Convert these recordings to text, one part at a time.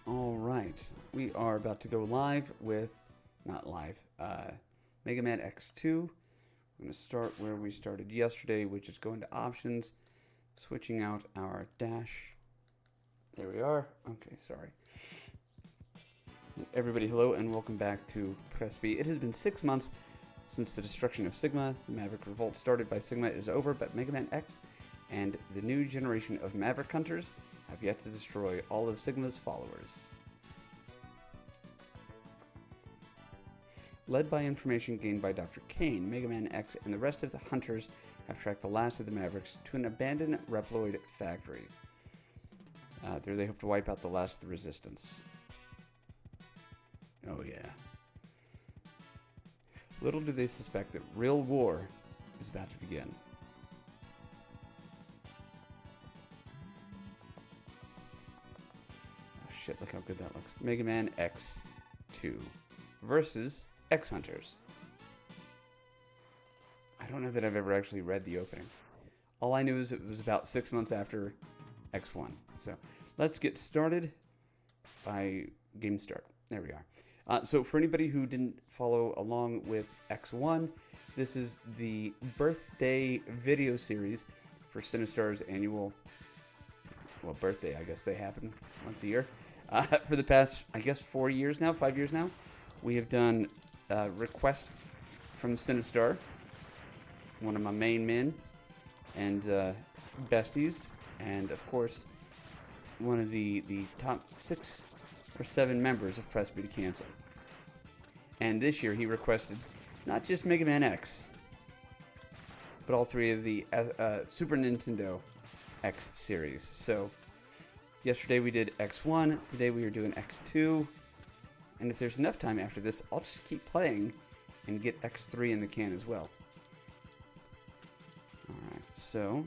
All right, we are about to go live with, not live, Mega Man X2. We're going to start where we started yesterday, which is going to options, switching out our dash. There we are. Okay, sorry. Everybody, hello and welcome back to Press B. It has been 6 months since the destruction of Sigma. The Maverick revolt started by Sigma is over, but Mega Man X and the new generation of Maverick hunters have yet to destroy all of Sigma's followers. Led by information gained by Dr. Kane, Mega Man X and the rest of the hunters have tracked the last of the Mavericks to an abandoned Reploid factory. There they hope to wipe out the last of the Resistance. Oh yeah. Little do they suspect that real war is about to begin. Oh shit, look how good that looks. Mega Man X2 versus X Hunters. I don't know that I've ever actually read the opening. All I knew is it was about 6 months after X1. So let's get started by game start. There we are. So for anybody who didn't follow along with X1, this is the birthday video series for Sinistar's annual, birthday. I guess they happen once a year. For the past, 5 years now, we have done requests from Sinistar, one of my main men, and besties, and of course, one of the top 6 or 7 members of Press B to Cancel. And this year he requested not just Mega Man X, but all 3 of the Super Nintendo X series. So yesterday we did X1, today we are doing X2, and if there's enough time after this, I'll just keep playing and get X3 in the can as well. Alright, so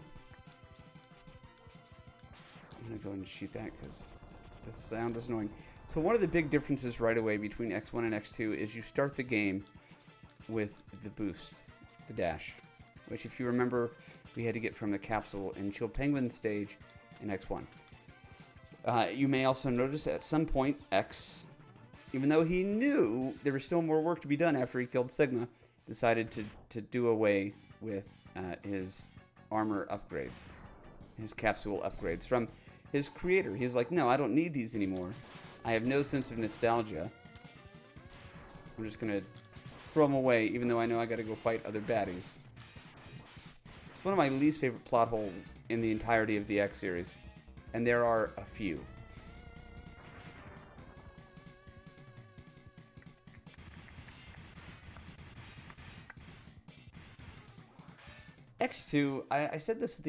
I'm going to go ahead and shoot that because the sound was annoying. So one of the big differences right away between X1 and X2 is you start the game with the boost, the dash, which if you remember, we had to get from the capsule in Chill Penguin stage in X1. You may also notice at some point X, even though he knew there was still more work to be done after he killed Sigma, decided to do away with his armor upgrades, his capsule upgrades from his creator. He's like, no, I don't need these anymore. I have no sense of nostalgia. I'm just going to throw them away, even though I know I got to go fight other baddies. It's one of my least favorite plot holes in the entirety of the X series, and there are a few. X2, I said this at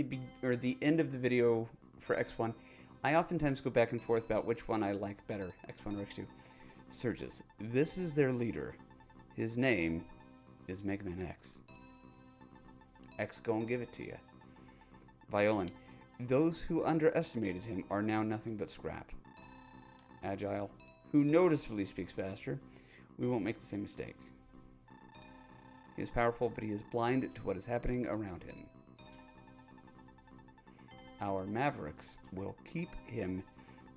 the end of the video for X1. I oftentimes go back and forth about which one I like better, X1 or X2. Surges. This is their leader. His name is Mega Man X. X gon' give it to you. Violin. Those who underestimated him are now nothing but scrap. Agile. Who noticeably speaks faster. We won't make the same mistake. He is powerful, but he is blind to what is happening around him. Our Mavericks will keep him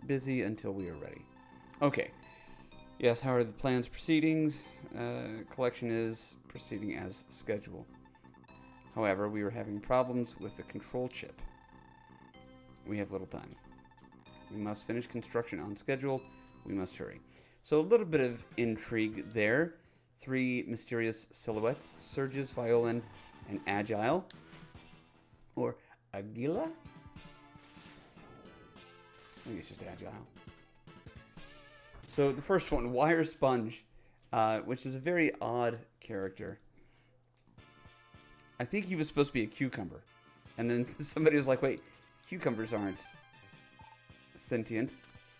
busy until we are ready. Okay. Yes, how are the plans proceedings? Collection is proceeding as scheduled. However, we are having problems with the control chip. We have little time. We must finish construction on schedule. We must hurry. So a little bit of intrigue there. 3 mysterious silhouettes, Surges, Violin, and Agile. Or Aguila? I think it's just Agile. So the first one, Wire Sponge, which is a very odd character. I think he was supposed to be a cucumber. And then somebody was like, wait, cucumbers aren't sentient.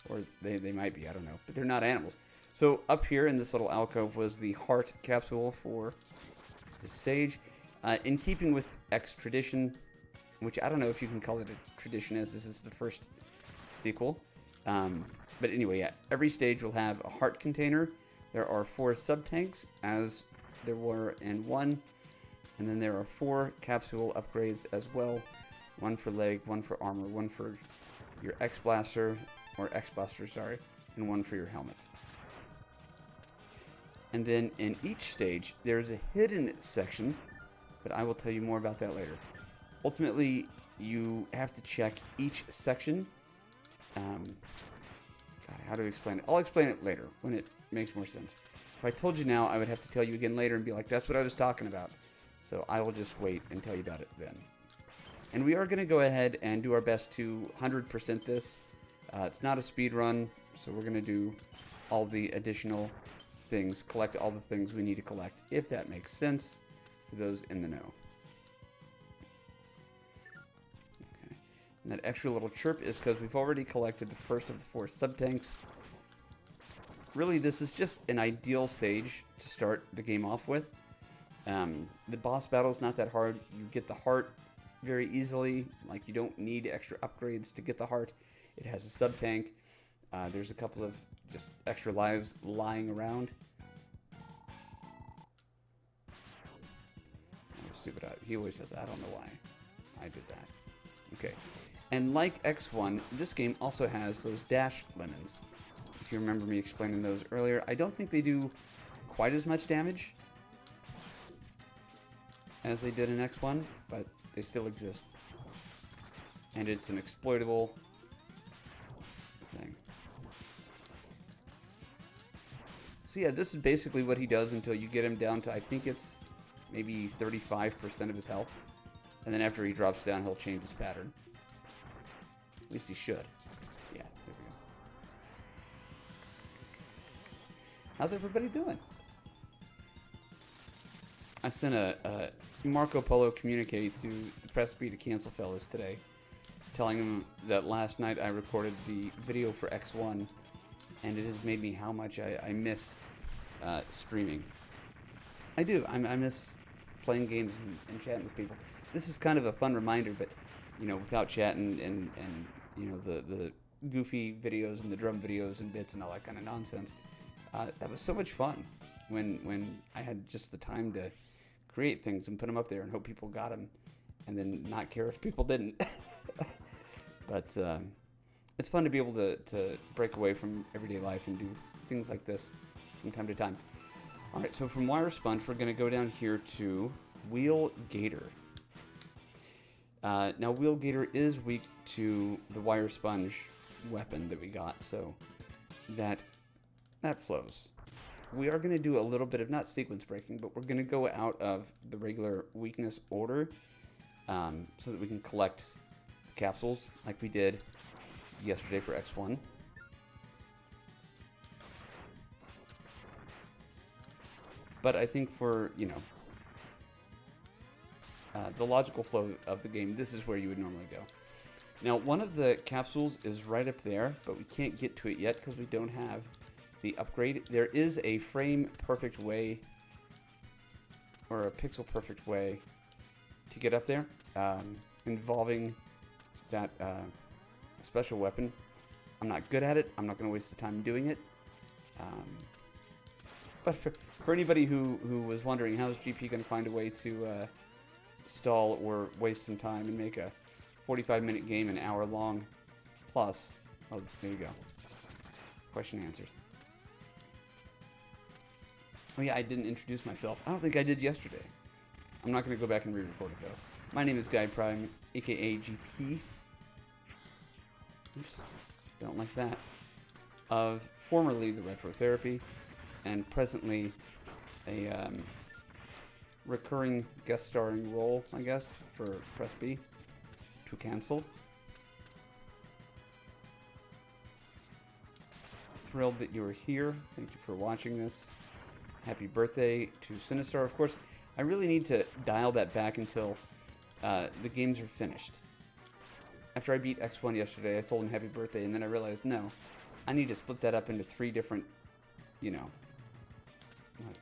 Or they might be, I don't know. But they're not animals. So up here in this little alcove was the heart capsule for the stage. In keeping with X tradition, which I don't know if you can call it a tradition as this is the first sequel. But anyway, yeah, every stage will have a heart container. There are 4 sub-tanks, as there were in 1. And then there are 4 capsule upgrades as well. 1 for leg, 1 for armor, 1 for your X-Blaster, or X-Buster, sorry. and 1 for your helmet. And then in each stage, there's a hidden section, but I will tell you more about that later. Ultimately, you have to check each section. God, how do I explain it? I'll explain it later when it makes more sense. If I told you now, I would have to tell you again later and be like, that's what I was talking about. So I will just wait and tell you about it then. And we are going to go ahead and do our best to 100% this. It's not a speed run, so we're going to do all the additional things, collect all the things we need to collect, if that makes sense for those in the know. Okay. And that extra little chirp is because we've already collected the first of the 4 sub-tanks. Really, this is just an ideal stage to start the game off with. The boss battle is not that hard. You get the heart very easily. Like, you don't need extra upgrades to get the heart. It has a sub-tank. There's a couple of just extra lives lying around. Oh, stupid. He always says, I don't know why I did that. Okay. And like X1, this game also has those dash lemons. If you remember me explaining those earlier, I don't think they do quite as much damage as they did in X1, but they still exist. And it's an exploitable thing. So yeah, this is basically what he does until you get him down to, I think it's maybe 35% of his health. And then after he drops down, he'll change his pattern. At least he should. Yeah, there we go. How's everybody doing? I sent a Marco Polo communique to the Press B to cancel fellas today, telling them that last night I recorded the video for X1, and it has made me how much I miss streaming. I do. I miss playing games and chatting with people. This is kind of a fun reminder, but you know, without chatting and you know the goofy videos and the drum videos and bits and all that kind of nonsense, that was so much fun when I had just the time to create things and put them up there and hope people got them, and then not care if people didn't. But it's fun to be able to break away from everyday life and do things like this from time to time. All right, so from Wire Sponge, we're going to go down here to Wheel Gator. Now, Wheel Gator is weak to the Wire Sponge weapon that we got, so that flows. We are going to do a little bit of, not sequence breaking, but we're going to go out of the regular weakness order so that we can collect capsules like we did yesterday for X1. But I think for, you know, the logical flow of the game, this is where you would normally go. Now, one of the capsules is right up there, but we can't get to it yet because we don't have the upgrade. There is a frame perfect way, or a pixel perfect way to get up there, involving that special weapon. I'm not good at it. I'm not going to waste the time doing it. But for anybody who was wondering, how is GP going to find a way to stall or waste some time and make a 45-minute game an hour long plus? Oh, there you go. Question answered. Oh yeah, I didn't introduce myself. I don't think I did yesterday. I'm not going to go back and re-record it though. My name is Guy Prime, aka GP. Oops, don't like that. Of formerly the Retro Therapy, and presently a recurring guest starring role, I guess, for Press B to cancel. Thrilled that you are here. Thank you for watching this. Happy birthday to Sinistar. Of course, I really need to dial that back until the games are finished. After I beat X1 yesterday, I told him happy birthday, and then I realized, no, I need to split that up into 3 different, you know.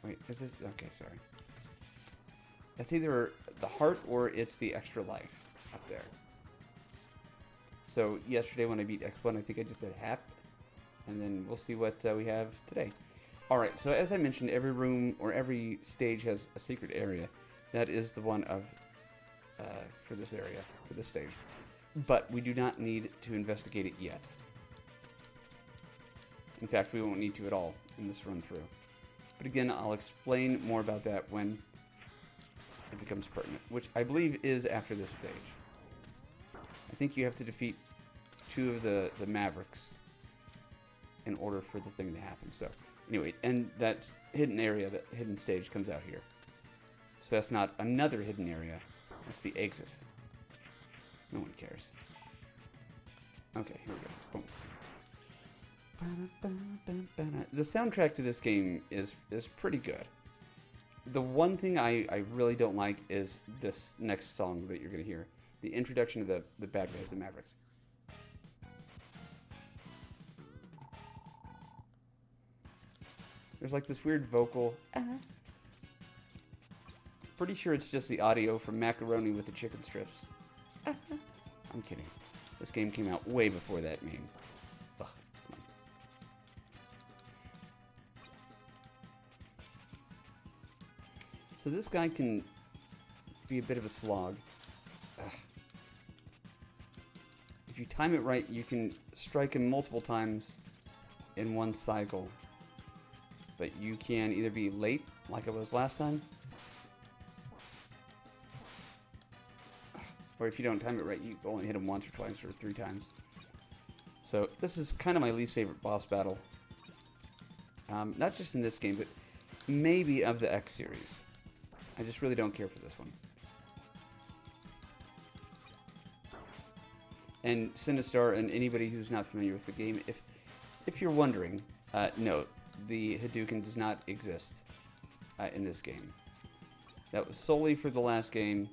Wait, is this? Okay, sorry. That's either the heart or it's the extra life up there. So yesterday when I beat X1, I think I just said hap, and then we'll see what we have today. Alright, so as I mentioned, every room or every stage has a secret area. That is the one of, for this area, for this stage. But we do not need to investigate it yet. In fact, we won't need to at all in this run through. But again, I'll explain more about that when it becomes pertinent, which I believe is after this stage. I think you have to defeat 2 of the Mavericks in order for the thing to happen. So, anyway, and that hidden area, that hidden stage comes out here. So that's not another hidden area. That's the exit. No one cares. Okay, here we go. Boom. The soundtrack to this game is pretty good. The one thing I really don't like is this next song that you're going to hear. The introduction of the bad guys, the Mavericks. There's like this weird vocal. Pretty sure it's just the audio from Macaroni with the chicken strips. I'm kidding. This game came out way before that meme. Ugh, come on. So this guy can be a bit of a slog. Ugh. If you time it right, you can strike him multiple times in one cycle. But you can either be late, like I was last time, or if you don't time it right, you only hit him once or twice or 3 times. So this is kind of my least favorite boss battle. Not just in this game, but maybe of the X series. I just really don't care for this one. And Sinistar, and anybody who's not familiar with the game, if you're wondering, no, the Hadouken does not exist in this game. That was solely for the last game.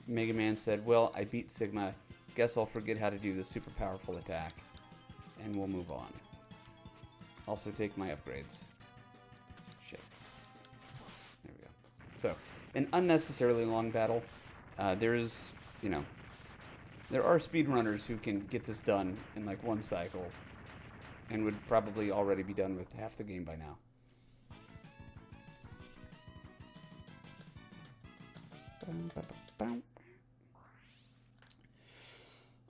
Mega Man said, well, I beat Sigma. Guess I'll forget how to do this super powerful attack. And we'll move on. Also take my upgrades. Shit. There we go. So, an unnecessarily long battle. There are speedrunners who can get this done in like one cycle. And would probably already be done with half the game by now.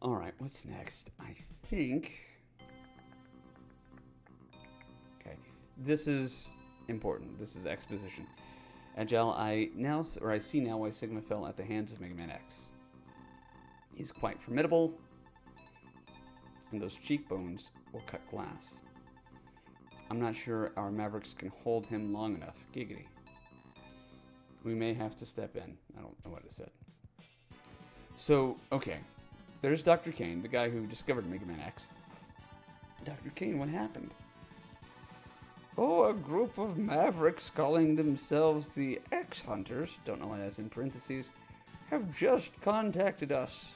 Alright, what's next? I think... Okay, this is important. This is exposition. Agile, I see now why Sigma fell at the hands of Mega Man X. He's quite formidable, and those cheekbones will cut glass. I'm not sure our Mavericks can hold him long enough. Giggity. We may have to step in. I don't know what it said. So, okay. There's Dr. Kane, the guy who discovered Mega Man X. Dr. Kane, what happened? Oh, a group of Mavericks calling themselves the X-Hunters, don't know why that's in parentheses, have just contacted us.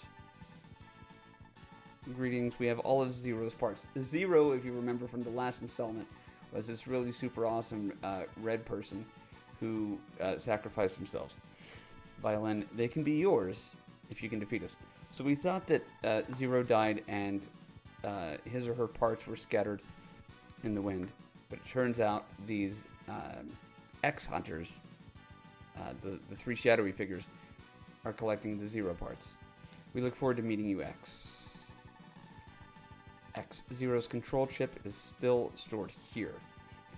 Greetings, we have all of Zero's parts. Zero, if you remember from the last installment, was this really super awesome red person who sacrificed themselves. Violin, they can be yours if you can defeat us. So we thought that Zero died and his or her parts were scattered in the wind. But it turns out these X-Hunters, the 3 shadowy figures, are collecting the Zero parts. We look forward to meeting you, X. Zero's control chip is still stored here.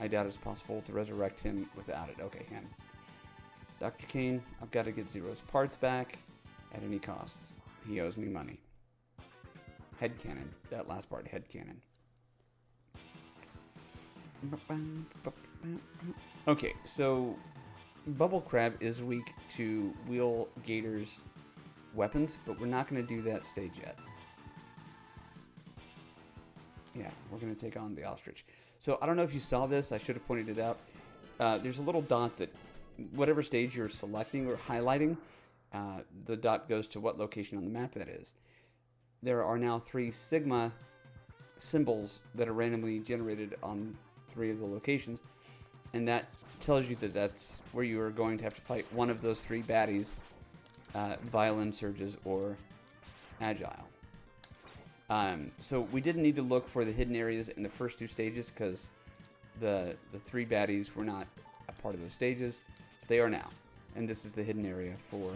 I doubt it's possible to resurrect him without it. Okay, him. Dr. Kane, I've got to get Zero's parts back at any cost. He owes me money. Headcanon. That last part, headcanon. Okay, so Bubble Crab is weak to Wheel Gator's weapons, but we're not going to do that stage yet. Yeah, we're going to take on the ostrich. So I don't know if you saw this. I should have pointed it out. There's a little dot that whatever stage you're selecting or highlighting, the dot goes to what location on the map that is. There are now 3 Sigma symbols that are randomly generated on 3 of the locations, and that tells you that that's where you are going to have to fight one of those 3 baddies, Violin, Surges, or Agile. So we didn't need to look for the hidden areas in the first 2 stages because the 3 baddies were not a part of those stages. They are now, and this is the hidden area for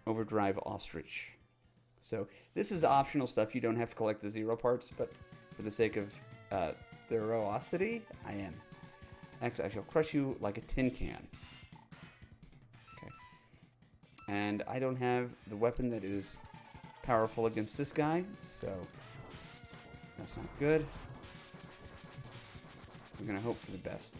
Overdrive Ostrich. So this is optional stuff. You don't have to collect the 0 parts, but for the sake of thoroughness, I am. Next, I shall crush you like a tin can. Okay. And I don't have the weapon that is powerful against this guy, so that's not good. I'm gonna hope for the best.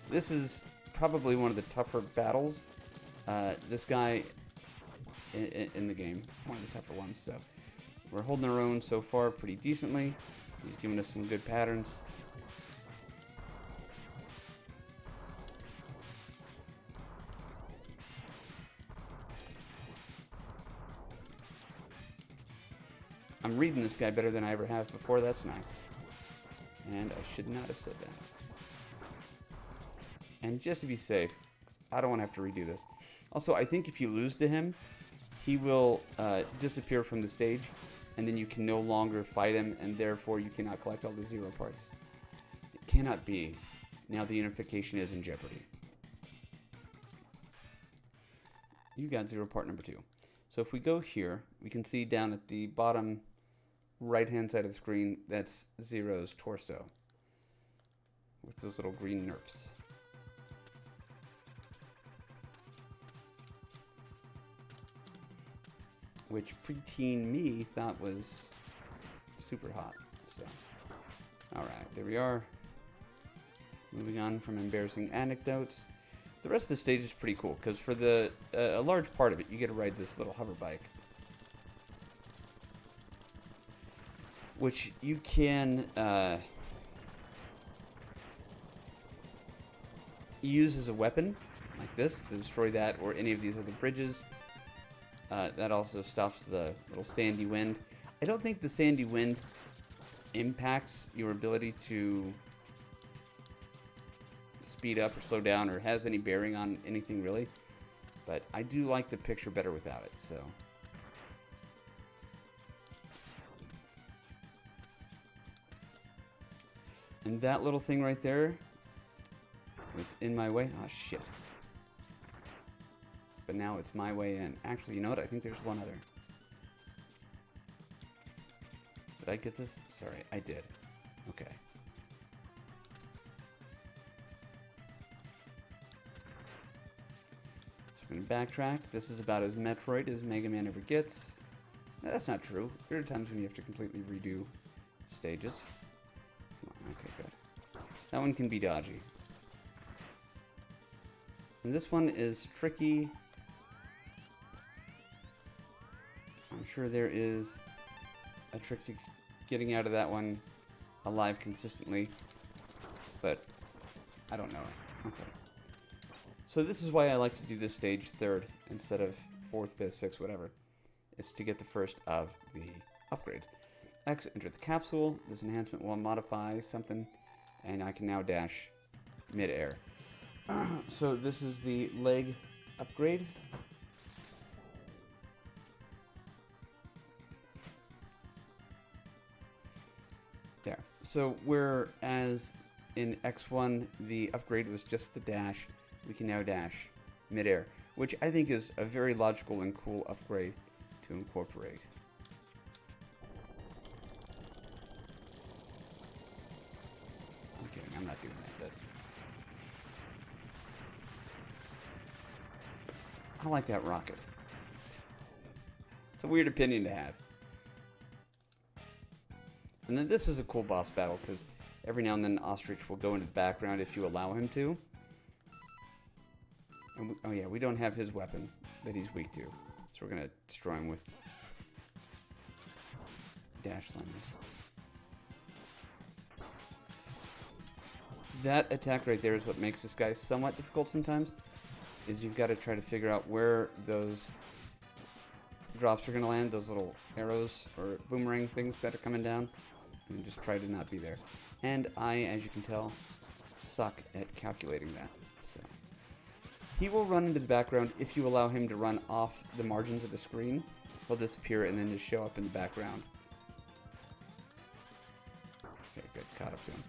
This is probably one of the tougher battles. This guy in the game, one of the tougher ones. So we're holding our own so far pretty decently. He's giving us some good patterns. I'm reading this guy better than I ever have before. That's nice. And I should not have said that. And just to be safe, I don't want to have to redo this. Also, I think if you lose to him, he will disappear from the stage, and then you can no longer fight him, and therefore you cannot collect all the 0 parts. It cannot be. Now the unification is in jeopardy. You got 0 part number 2. So if we go here, we can see down at the bottom right-hand side of the screen, that's Zero's torso with those little green nerps. Which preteen me thought was super hot. So, alright, there we are. Moving on from embarrassing anecdotes. The rest of the stage is pretty cool, because for the a large part of it, you get to ride this little hover bike. Which you can use as a weapon, like this, to destroy that or any of these other bridges. That also stops the little sandy wind. I don't think the sandy wind impacts your ability to speed up or slow down or has any bearing on anything really. But I do like the picture better without it, so. And that little thing right there was in my way. Oh, shit. But now it's my way in. Actually, you know what? I think there's one other. Did I get this? Sorry, I did. Okay. So we're going to backtrack. This is about as Metroid as Mega Man ever gets. No, that's not true. There are times when you have to completely redo stages. Come on, okay, good. That one can be dodgy. And this one is tricky. I'm sure there is a trick to getting out of that one alive consistently, but I don't know. Okay. So this is why I like to do this stage third instead of fourth, fifth, sixth, whatever. It's to get the first of the upgrades. X, enter the capsule. This enhancement will modify something, and I can now dash mid-air. So this is the leg upgrade. There. So whereas in X1 the upgrade was just the dash, we can now dash mid-air, which I think is a very logical and cool upgrade to incorporate. I'm kidding, I'm not doing that. I like that rocket. It's a weird opinion to have. And then this is a cool boss battle, because every now and then Ostrich will go into the background if you allow him to. And oh yeah, we don't have his weapon that he's weak to. So we're going to destroy him with dash lemons. That attack right there is what makes this guy somewhat difficult sometimes. Is you've got to try to figure out where those drops are going to land, those little arrows or boomerang things that are coming down, and just try to not be there. And I, as you can tell, suck at calculating that. So he will run into the background if you allow him to run off the margins of the screen. He'll disappear and then just show up in the background. Okay, good. Caught up to him.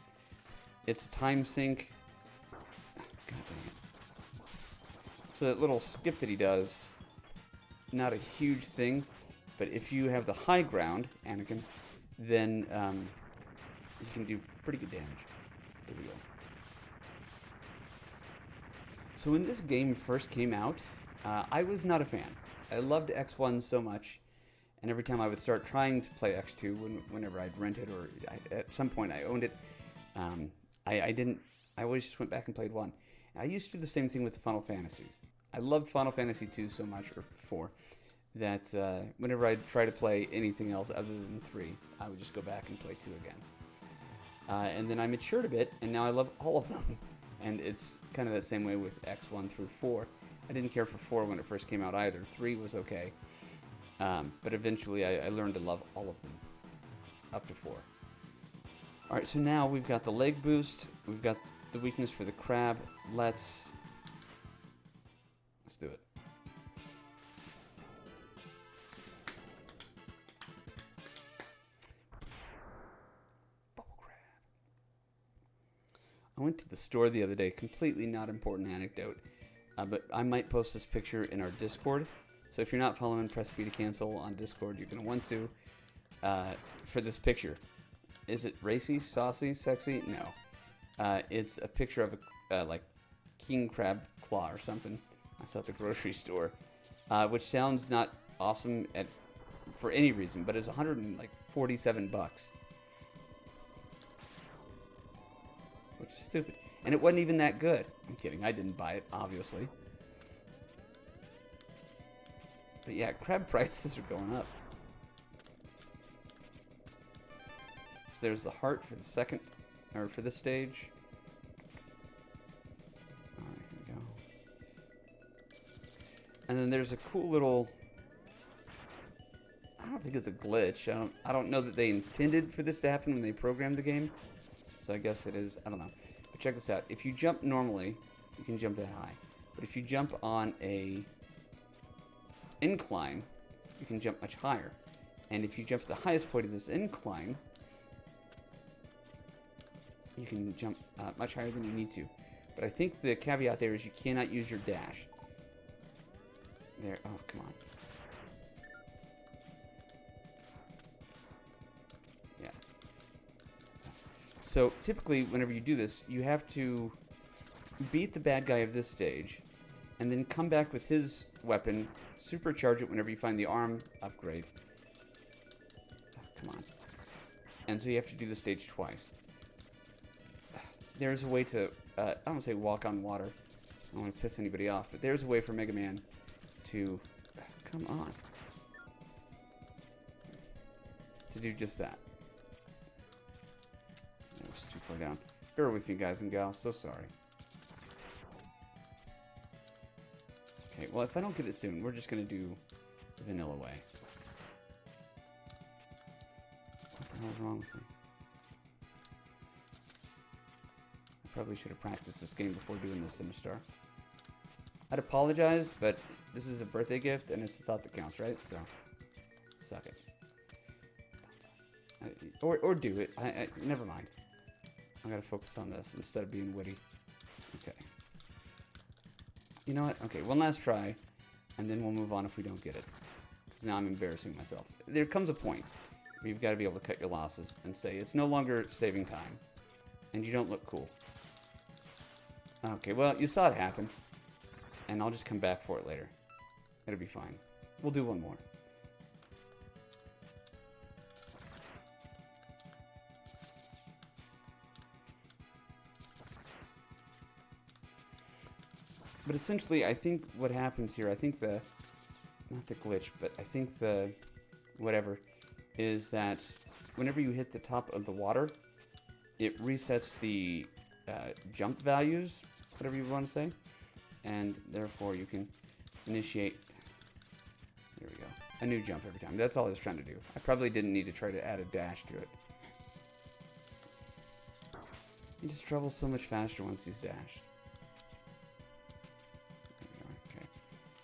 It's time sync. So that little skip that he does, not a huge thing, but if you have the high ground, Anakin, then you can do pretty good damage. There we go. So when this game first came out, I was not a fan. I loved X1 so much, and every time I would start trying to play X2, whenever I'd rent it or at some point I owned it, I didn't. I always just went back and played 1. I used to do the same thing with the Final Fantasies. I loved Final Fantasy 2 so much, or 4, that whenever I'd try to play anything else other than 3, I would just go back and play 2 again. And then I matured a bit, and now I love all of them. And it's kind of the same way with X1 through 4. I didn't care for 4 when it first came out either. 3 was okay. But eventually I learned to love all of them, up to 4. Alright, so now we've got the leg boost, we've got the weakness for the crab. Let's do it. Bubble crab. I went to the store the other day, completely not important anecdote, but I might post this picture in our Discord. So if you're not following, press B to cancel on Discord. You're going to want to for this picture. Is it racy, saucy, sexy? No. It's a picture of a like king crab claw or something. I saw at the grocery store, which sounds not awesome for any reason, but it's $147, which is stupid. And it wasn't even that good. I'm kidding. I didn't buy it, obviously. But yeah, crab prices are going up. So there's the heart for the second, or for this stage. Alright, here we go. And then there's a cool little, I don't think it's a glitch. I don't know that they intended for this to happen when they programmed the game. So I guess it is, I don't know. But check this out. If you jump normally, you can jump that high. But if you jump on a incline, you can jump much higher. And if you jump to the highest point of this incline, you can jump much higher than you need to. But I think the caveat there is you cannot use your dash. There, oh, come on. Yeah. So typically, whenever you do this, you have to beat the bad guy of this stage, and then come back with his weapon, supercharge it whenever you find the arm upgrade. Oh, come on. And so you have to do the stage twice. There's a way to, I don't want to say walk on water. I don't want to piss anybody off, but there's a way for Mega Man to, come on, to do just that. That was too far down. Bear with me, guys and gals. So sorry. Okay, well, if I don't get it soon, we're just going to do the vanilla way. What the hell's wrong with me? I probably should have practiced this game before doing the Sinistar. I'd apologize, but this is a birthday gift, and it's the thought that counts, right? So, suck it. Or do it. Never mind. I gotta focus on this instead of being witty. Okay. You know what? Okay, one last try, and then we'll move on if we don't get it. Because now I'm embarrassing myself. There comes a point where you've got to be able to cut your losses and say, it's no longer saving time, and you don't look cool. Okay, well, you saw it happen, and I'll just come back for it later. It'll be fine. We'll do one more. But essentially, I think what happens here, I think not the glitch, but I think the whatever, is that whenever you hit the top of the water, it resets the jump values, whatever you want to say, and therefore you can initiate, there we go, a new jump every time. That's all I was trying to do. I probably didn't need to try to add a dash to it. He just travels so much faster once he's dashed. Okay.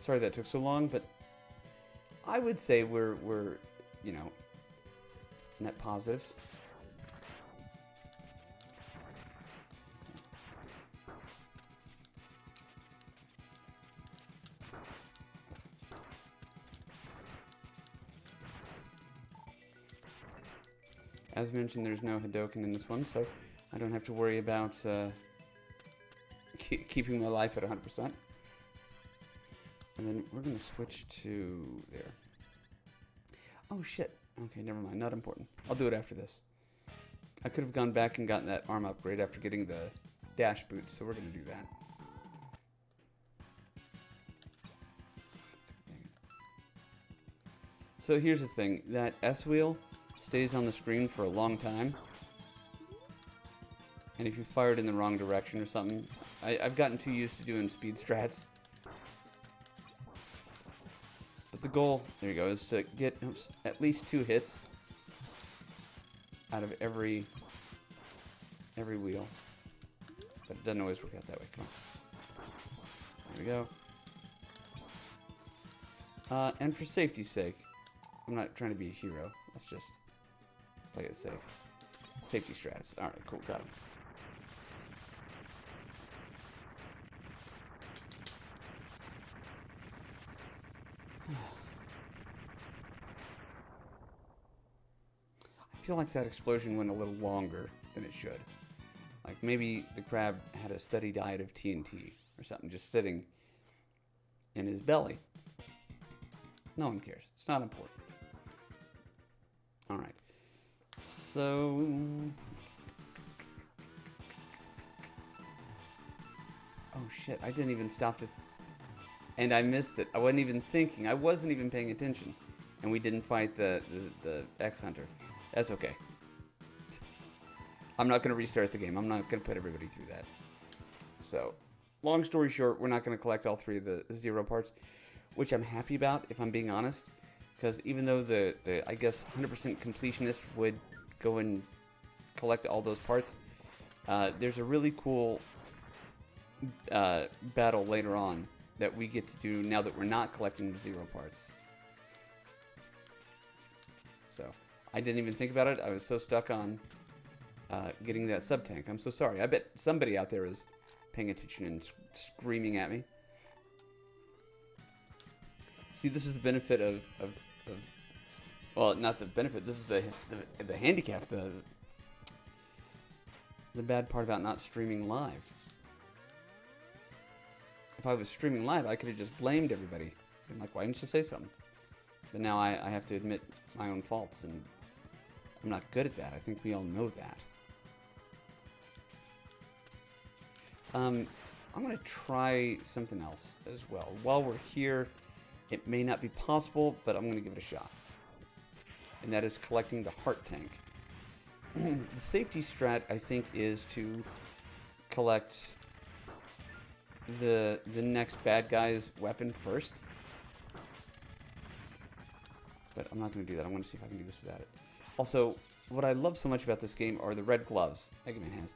Sorry that took so long, but I would say we're you know, net positive. As mentioned, there's no Hadoken in this one, so I don't have to worry about keeping my life at 100%. And then we're going to switch to there. Oh, shit. Okay, never mind. Not important. I'll do it after this. I could have gone back and gotten that arm upgrade after getting the dash boots, so we're going to do that. So here's the thing. That S wheel stays on the screen for a long time. And if you fire it in the wrong direction or something, I've gotten too used to doing speed strats. But the goal, there you go, is to get at least 2 hits out of every wheel. But it doesn't always work out that way. Come on. There we go. And for safety's sake, I'm not trying to be a hero. Let's just play it safe. Safety strats. Alright, cool. Got him. I feel like that explosion went a little longer than it should. Like maybe the crab had a steady diet of TNT or something just sitting in his belly. No one cares. It's not important. Alright. So... oh shit, I didn't even stop to... and I missed it. I wasn't even thinking. I wasn't even paying attention. And we didn't fight the X-Hunter. That's okay. I'm not going to restart the game. I'm not going to put everybody through that. So, long story short, we're not going to collect all 3 of the 0 parts, which I'm happy about, if I'm being honest. Because even though the I guess, 100% completionist would go and collect all those parts, there's a really cool battle later on that we get to do now that we're not collecting the 0 parts. So, I didn't even think about it. I was so stuck on getting that sub-tank. I'm so sorry. I bet somebody out there is paying attention and screaming at me. See, this is the benefit of well, not the benefit. This is the handicap. The bad part about not streaming live. If I was streaming live, I could have just blamed everybody. Been like, why didn't you say something? But now I have to admit my own faults, and I'm not good at that. I think we all know that. I'm going to try something else as well. While we're here, it may not be possible, but I'm going to give it a shot. And that is collecting the heart tank. The safety strat, I think, is to collect the next bad guy's weapon first. But I'm not going to do that. I'm going to see if I can do this without it. Also, what I love so much about this game are the red gloves Mega Man has.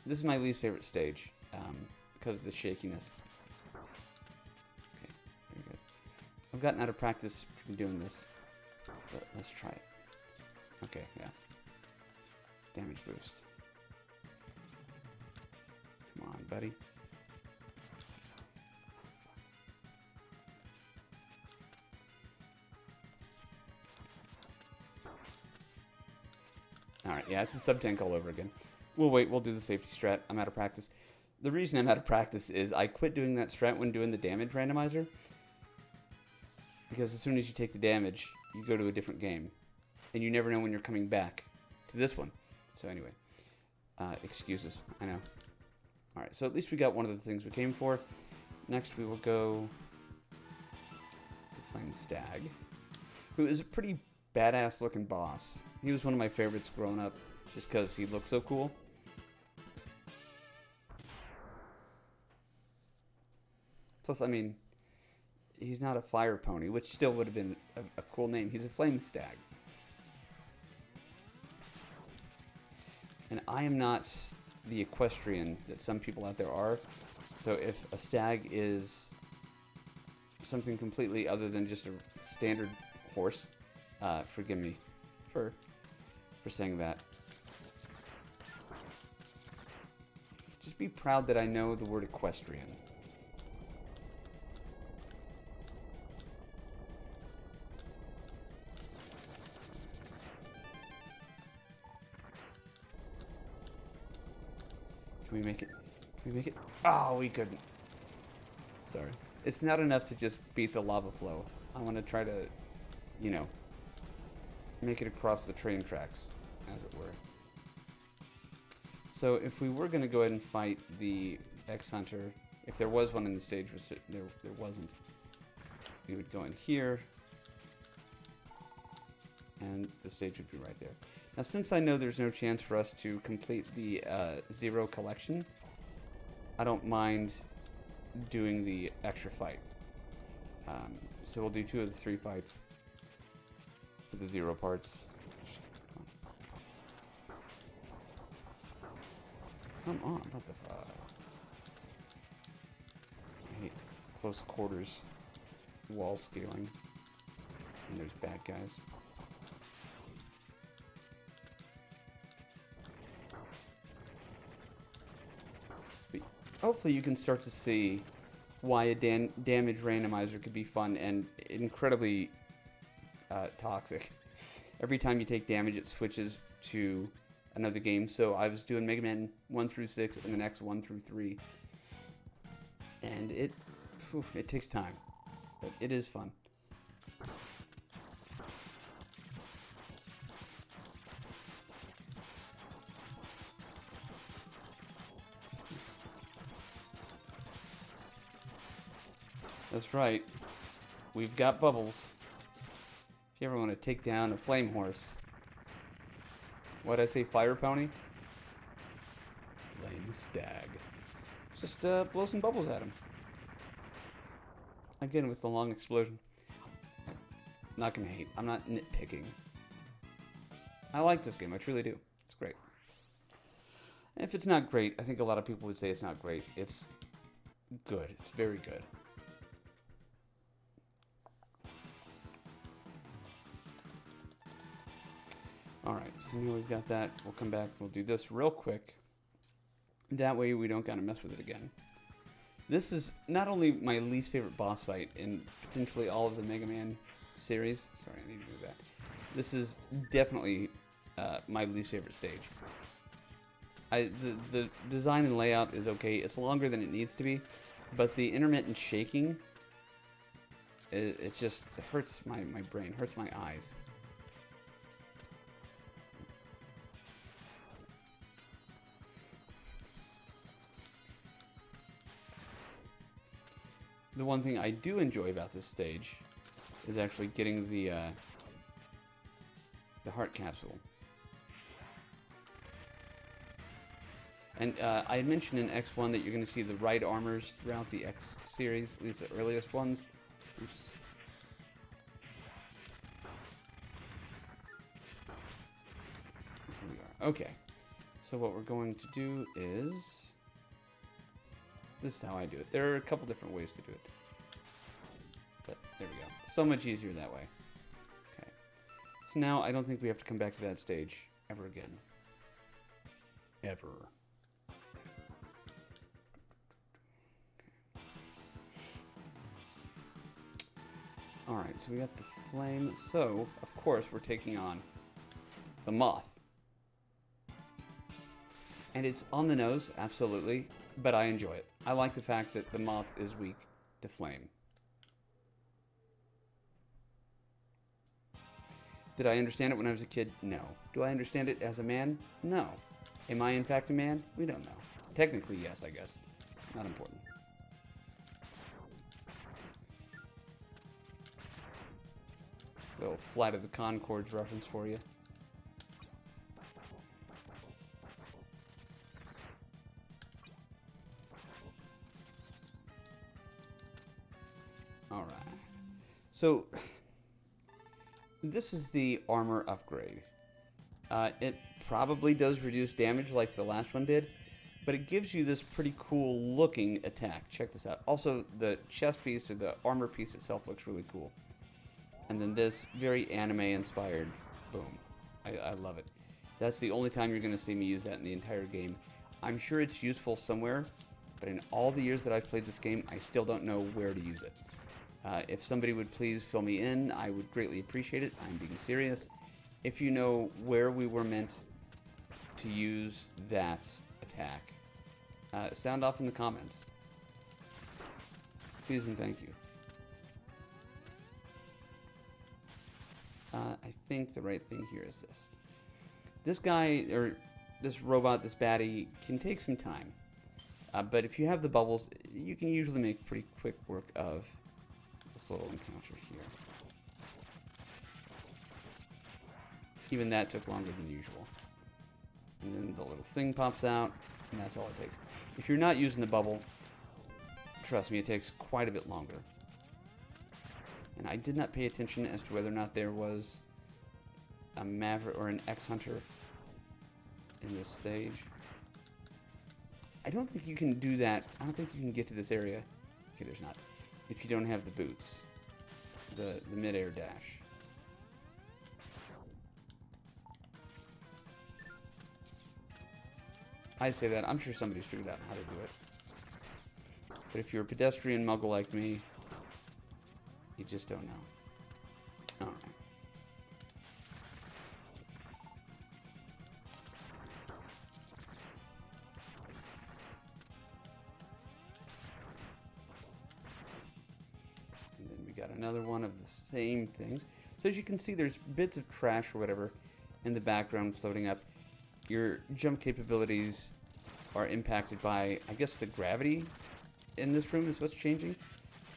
This is my least favorite stage because of the shakiness. Okay, very good. I've gotten out of practice from doing this, but let's try it. Okay, yeah. Damage boost. Come on, buddy. Alright, yeah, it's a sub-tank all over again. We'll wait, we'll do the safety strat. I'm out of practice. The reason I'm out of practice is I quit doing that strat when doing the damage randomizer. Because as soon as you take the damage, you go to a different game. And you never know when you're coming back to this one. So anyway, excuses, I know. Alright, so at least we got one of the things we came for. Next we will go to Flame Stag, who is a pretty badass looking boss. He was one of my favorites growing up just because he looked so cool. Plus, I mean, he's not a fire pony, which still would have been a cool name. He's a flame stag. And I am not the equestrian that some people out there are. So if a stag is something completely other than just a standard horse, forgive me for saying that. Just be proud that I know the word equestrian. Can we make it? Can we make it? Oh, we couldn't. Sorry. It's not enough to just beat the lava flow. I want to try to, you know, make it across the train tracks, as it were. So if we were going to go ahead and fight the X-Hunter, if there was one in the stage, which there wasn't, we would go in here, and the stage would be right there. Now, since I know there's no chance for us to complete the Zero collection, I don't mind doing the extra fight. So we'll do 2 of the 3 fights for the Zero parts. Come on, what the fuck? I hate close quarters wall scaling. And there's bad guys. But hopefully you can start to see why a damage randomizer could be fun and incredibly toxic. Every time you take damage, it switches to another game. So I was doing Mega Man 1 through 6 and the next 1 through 3. And it takes time. But it is fun. That's right. We've got bubbles. If you ever want to take down a flame horse. What'd I say, fire pony? Flame stag. Just blow some bubbles at him. Again, with the long explosion. Not gonna hate. I'm not nitpicking. I like this game. I truly do. It's great. And if it's not great, I think a lot of people would say it's not great. It's good. It's very good. Alright, so now we've got that. We'll come back. We'll do this real quick. That way we don't gotta mess with it again. This is not only my least favorite boss fight in potentially all of the Mega Man series. Sorry, I need to move that. This is definitely my least favorite stage. The design and layout is okay. It's longer than it needs to be, but the intermittent shaking, it just hurts my brain, hurts my eyes. The one thing I do enjoy about this stage is actually getting the heart capsule. And I had mentioned in X1 that you're going to see the right armors throughout the X series, at least the earliest ones. Oops. Here we are. Okay. So what we're going to do is... This is how I do it. There are a couple different ways to do it. But there we go. So much easier that way. Okay. So now I don't think we have to come back to that stage ever again. Ever. Alright, so we got the flame. So, of course, we're taking on the moth. And it's on the nose, absolutely, but I enjoy it. I like the fact that the moth is weak to flame. Did I understand it when I was a kid? No. Do I understand it as a man? No. Am I in fact a man? We don't know. Technically, yes, I guess. Not important. Little Flight of the Conchords reference for you. Alright. So, this is the armor upgrade. It probably does reduce damage like the last one did, but it gives you this pretty cool looking attack. Check this out. Also, the chest piece or the armor piece itself looks really cool. And then this very anime inspired boom. I love it. That's the only time you're going to see me use that in the entire game. I'm sure it's useful somewhere, but in all the years that I've played this game, I still don't know where to use it. If somebody would please fill me in, I would greatly appreciate it. I'm being serious. If you know where we were meant to use that attack, Sound off in the comments. Please and thank you. I think the right thing here is this. This guy, or this robot, this baddie, can take some time. But if you have the bubbles, you can usually make pretty quick work of this little encounter here. Even that took longer than usual. And then the little thing pops out, and that's all it takes. If you're not using the bubble, trust me, it takes quite a bit longer. And I did not pay attention as to whether or not there was a Maverick or an X-Hunter in this stage. I don't think you can do that. I don't think you can get to this area. Okay, there's not. If you don't have the boots. The mid-air dash. I say that. I'm sure somebody's figured out how to do it. But if you're a pedestrian muggle like me, you just don't know. Alright. And then we got another one of the same things. So as you can see, there's bits of trash or whatever in the background floating up. Your jump capabilities are impacted by, I guess, the gravity in this room is what's changing.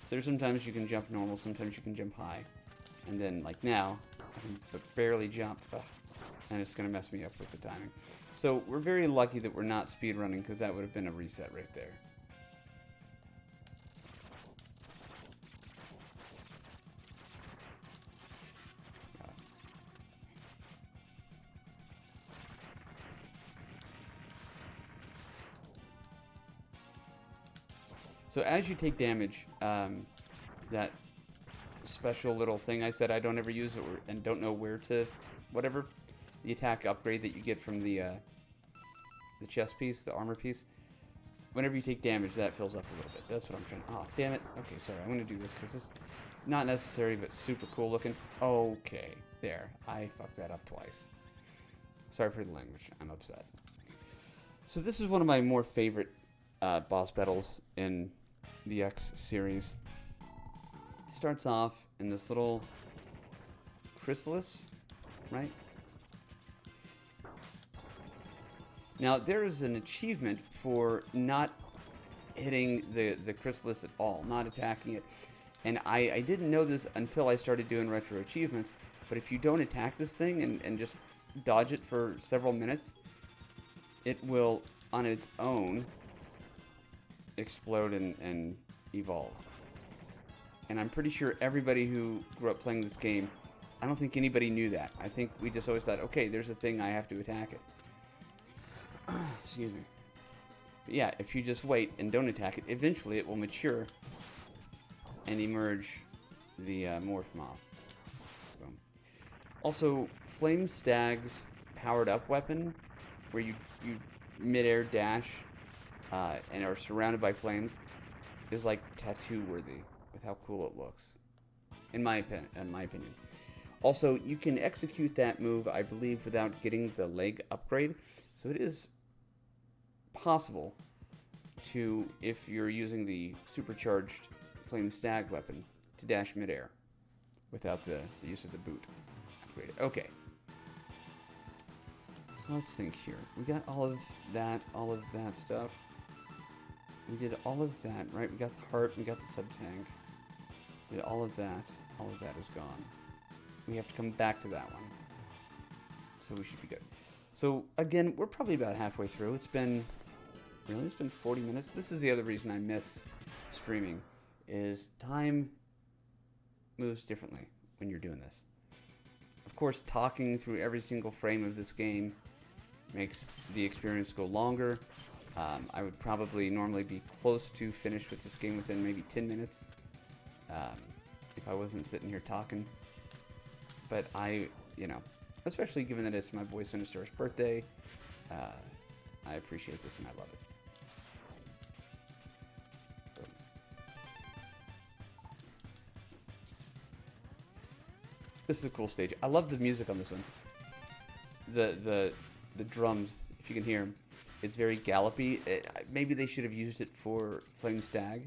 So there's sometimes you can jump normal, sometimes you can jump high. And then, like now, I can barely jump. And it's going to mess me up with the timing. So we're very lucky that we're not speedrunning, because that would have been a reset right there. So as you take damage, that special little thing I said I don't ever use it and don't know where to, whatever, the attack upgrade that you get from the chest piece, the armor piece, whenever you take damage, that fills up a little bit. That's what I'm trying. Oh, damn it. Okay, sorry. I'm going to do this because this is not necessary, but super cool looking. Okay, there. I fucked that up twice. Sorry for the language. I'm upset. So this is one of my more favorite boss battles in the X series. Starts off in this little chrysalis, right? Now there is an achievement for not hitting the chrysalis at all, not attacking it. And I didn't know this until I started doing retro achievements, but if you don't attack this thing and just dodge it for several minutes, it will on its own explode and evolve. And I'm pretty sure everybody who grew up playing this game, I don't think anybody knew that. I think we just always thought, okay, there's a thing, I have to attack it. Excuse me. But yeah, if you just wait and don't attack it, eventually it will mature and emerge the morph moth. Boom. Also, Flame Stag's powered up weapon, where you mid-air dash and are surrounded by flames, is like tattoo worthy with how cool it looks, in my opinion. Also, you can execute that move, I believe, without getting the leg upgrade. So it is possible to, if you're using the supercharged Flame Stag weapon, to dash midair without the use of the boot upgrade. Okay. So let's think here. We got all of that stuff. We did all of that, right? We got the heart, we got the sub-tank. We did all of that. All of that is gone. We have to come back to that one. So we should be good. So, again, we're probably about halfway through. It's been 40 minutes. This is the other reason I miss streaming, is time moves differently when you're doing this. Of course, talking through every single frame of this game makes the experience go longer. I would probably normally be close to finished with this game within maybe 10 minutes if I wasn't sitting here talking. But especially given that it's my boy Sinistar's birthday, I appreciate this and I love it. This is a cool stage. I love the music on this one. The drums, if you can hear them, It's very gallopy. Maybe they should have used it for Flame Stag.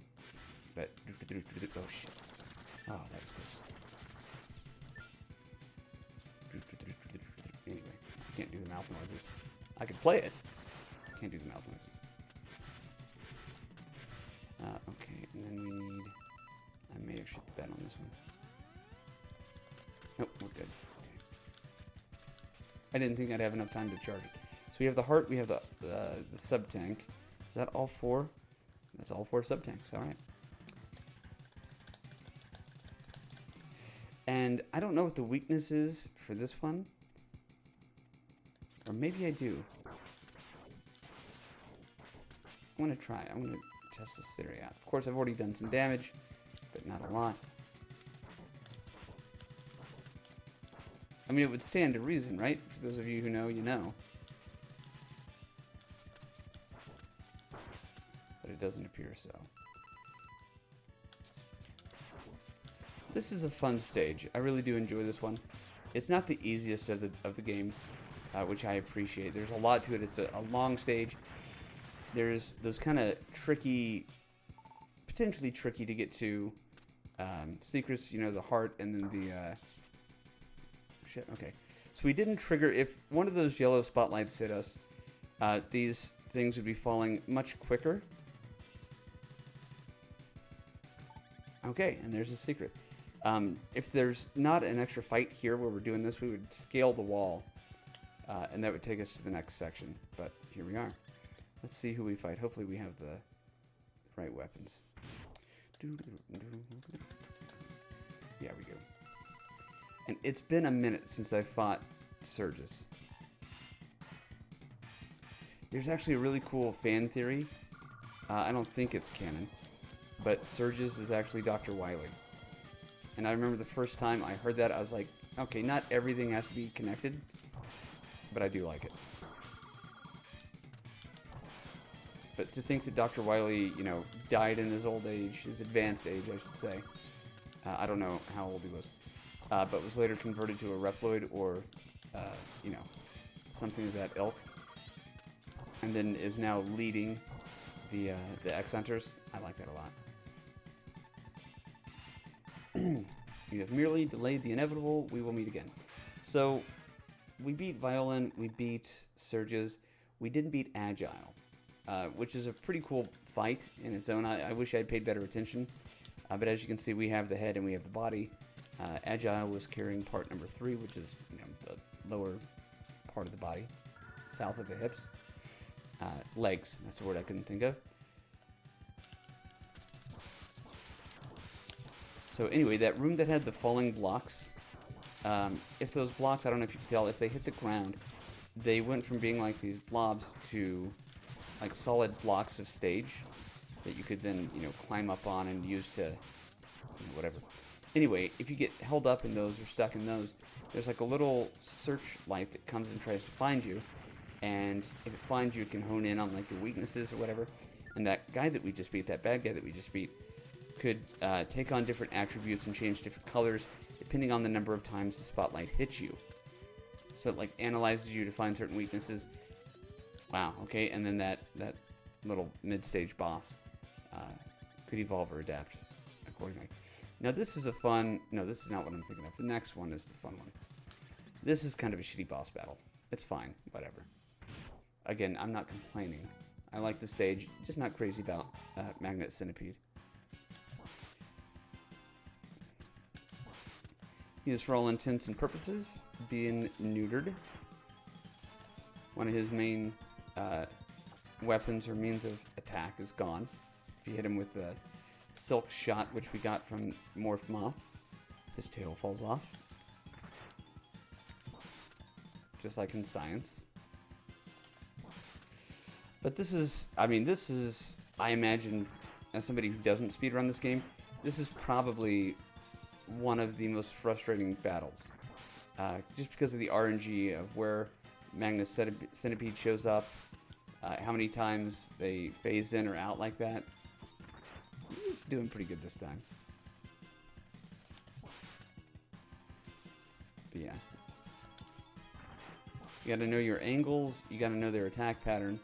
But, oh shit. Oh, that was close. Anyway, I can't do the mouth noises. I could play it. I can't do the mouth noises. Okay, and then we need... I may have shit the bed on this one. Nope, we're good. Okay. I didn't think I'd have enough time to charge it. So we have the heart, we have the sub-tank. Is that all four? That's all four sub-tanks, alright. And I don't know what the weakness is for this one. Or maybe I do. I want to try. I want to test this theory out. Of course, I've already done some damage, but not a lot. I mean, it would stand to reason, right? For those of you who know, you know. But it doesn't appear so. This is a fun stage. I really do enjoy this one. It's not the easiest of the game, which I appreciate. There's a lot to it. It's a long stage. There's those kind of tricky, potentially tricky to get to secrets, you know, the heart and then the... shit, okay. So we didn't trigger... If one of those yellow spotlights hit us, these things would be falling much quicker. Okay, and there's a secret. If there's not an extra fight here where we're doing this, we would scale the wall, and that would take us to the next section. But here we are. Let's see who we fight. Hopefully we have the right weapons. Yeah, we go. And it's been a minute since I fought Surges. There's actually a really cool fan theory. I don't think it's canon, but Surges is actually Dr. Wily. And I remember the first time I heard that, I was like, okay, not everything has to be connected, but I do like it. But to think that Dr. Wily, you know, died in his old age, his advanced age, I should say. I don't know how old he was. But was later converted to a Reploid or, you know, something of that ilk. And then is now leading the X-Hunters. I like that a lot. You have merely delayed the inevitable. We will meet again. So, we beat Violin. We beat Surges. We didn't beat Agile, which is a pretty cool fight in its own. I wish I had paid better attention. But as you can see, we have the head and we have the body. Agile was carrying part number 3, which is, you know, the lower part of the body, south of the hips. Legs. That's a word I couldn't think of. So anyway, that room that had the falling blocks, if those blocks, I don't know if you can tell, if they hit the ground, they went from being like these blobs to like solid blocks of stage that you could then, you know, climb up on and use to, you know, whatever. Anyway, if you get held up in those or stuck in those, there's like a little searchlight that comes and tries to find you, and if it finds you, it can hone in on like your weaknesses or whatever. And that guy that we just beat, that bad guy that we just beat, could take on different attributes and change different colors depending on the number of times the spotlight hits you. So it like analyzes you to find certain weaknesses. Wow, okay, and then that little mid-stage boss could evolve or adapt accordingly. Now this is a fun... No, this is not what I'm thinking of. The next one is the fun one. This is kind of a shitty boss battle. It's fine, whatever. Again, I'm not complaining. I like the stage, just not crazy about Magnet Centipede. He is, for all intents and purposes, being neutered. One of his main weapons or means of attack is gone. If you hit him with the silk shot, which we got from Morph Moth, his tail falls off. Just like in Science. But this is, I mean, this is, I imagine, as somebody who doesn't speedrun this game, this is probably one of the most frustrating battles. Just because of the RNG of where Magnet Centipede shows up, how many times they phase in or out like that. He's doing pretty good this time. But yeah. You gotta know your angles, you gotta know their attack pattern,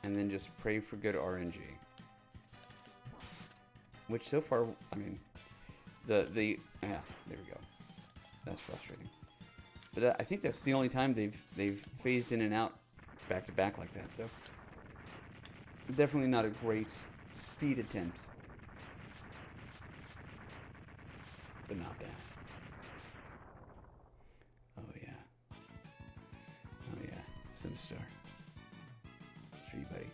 and then just pray for good RNG. Which so far, I mean, yeah, there we go. That's frustrating. But I think that's the only time they've phased in and out back to back like that. So definitely not a great speed attempt, but not bad. Oh yeah. Oh yeah. Sinistar. It's for you, buddy.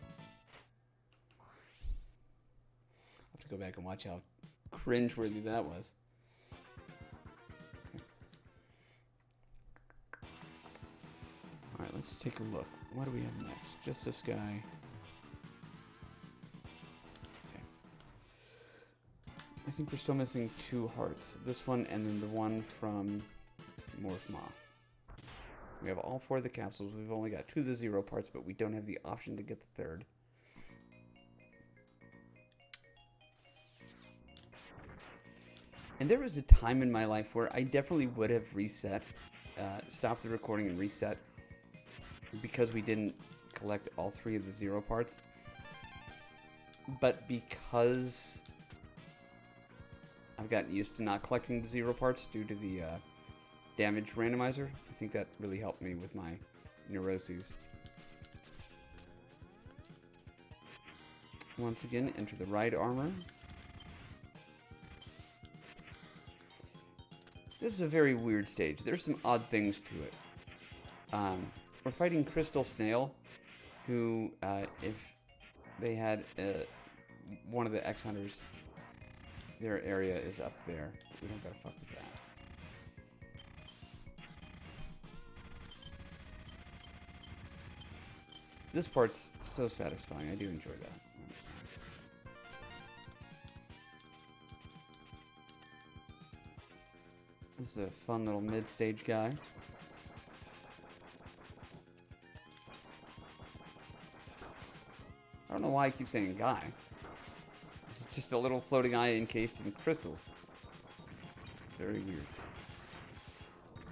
I'll have to go back and watch how cringeworthy that was. Okay. Alright, let's take a look. What do we have next? Just this guy. Okay. I think we're still missing 2 hearts. This one and then the one from Morph Moth. We have all 4 of the capsules. We've only got 2 of the 0 parts, but we don't have the option to get the 3rd. And there was a time in my life where I definitely would have reset, stopped the recording and reset, because we didn't collect all 3 of the 0 parts. But because I've gotten used to not collecting the 0 parts due to the damage randomizer, I think that really helped me with my neuroses. Once again, enter the ride armor. This is a very weird stage. There's some odd things to it. We're fighting Crystal Snail, who, if they had one of the X-Hunters, their area is up there. We don't gotta fuck with that. This part's so satisfying. I do enjoy that. Nice. This is a fun little mid-stage guy. I don't know why I keep saying guy. It's just a little floating eye encased in crystals. It's very weird.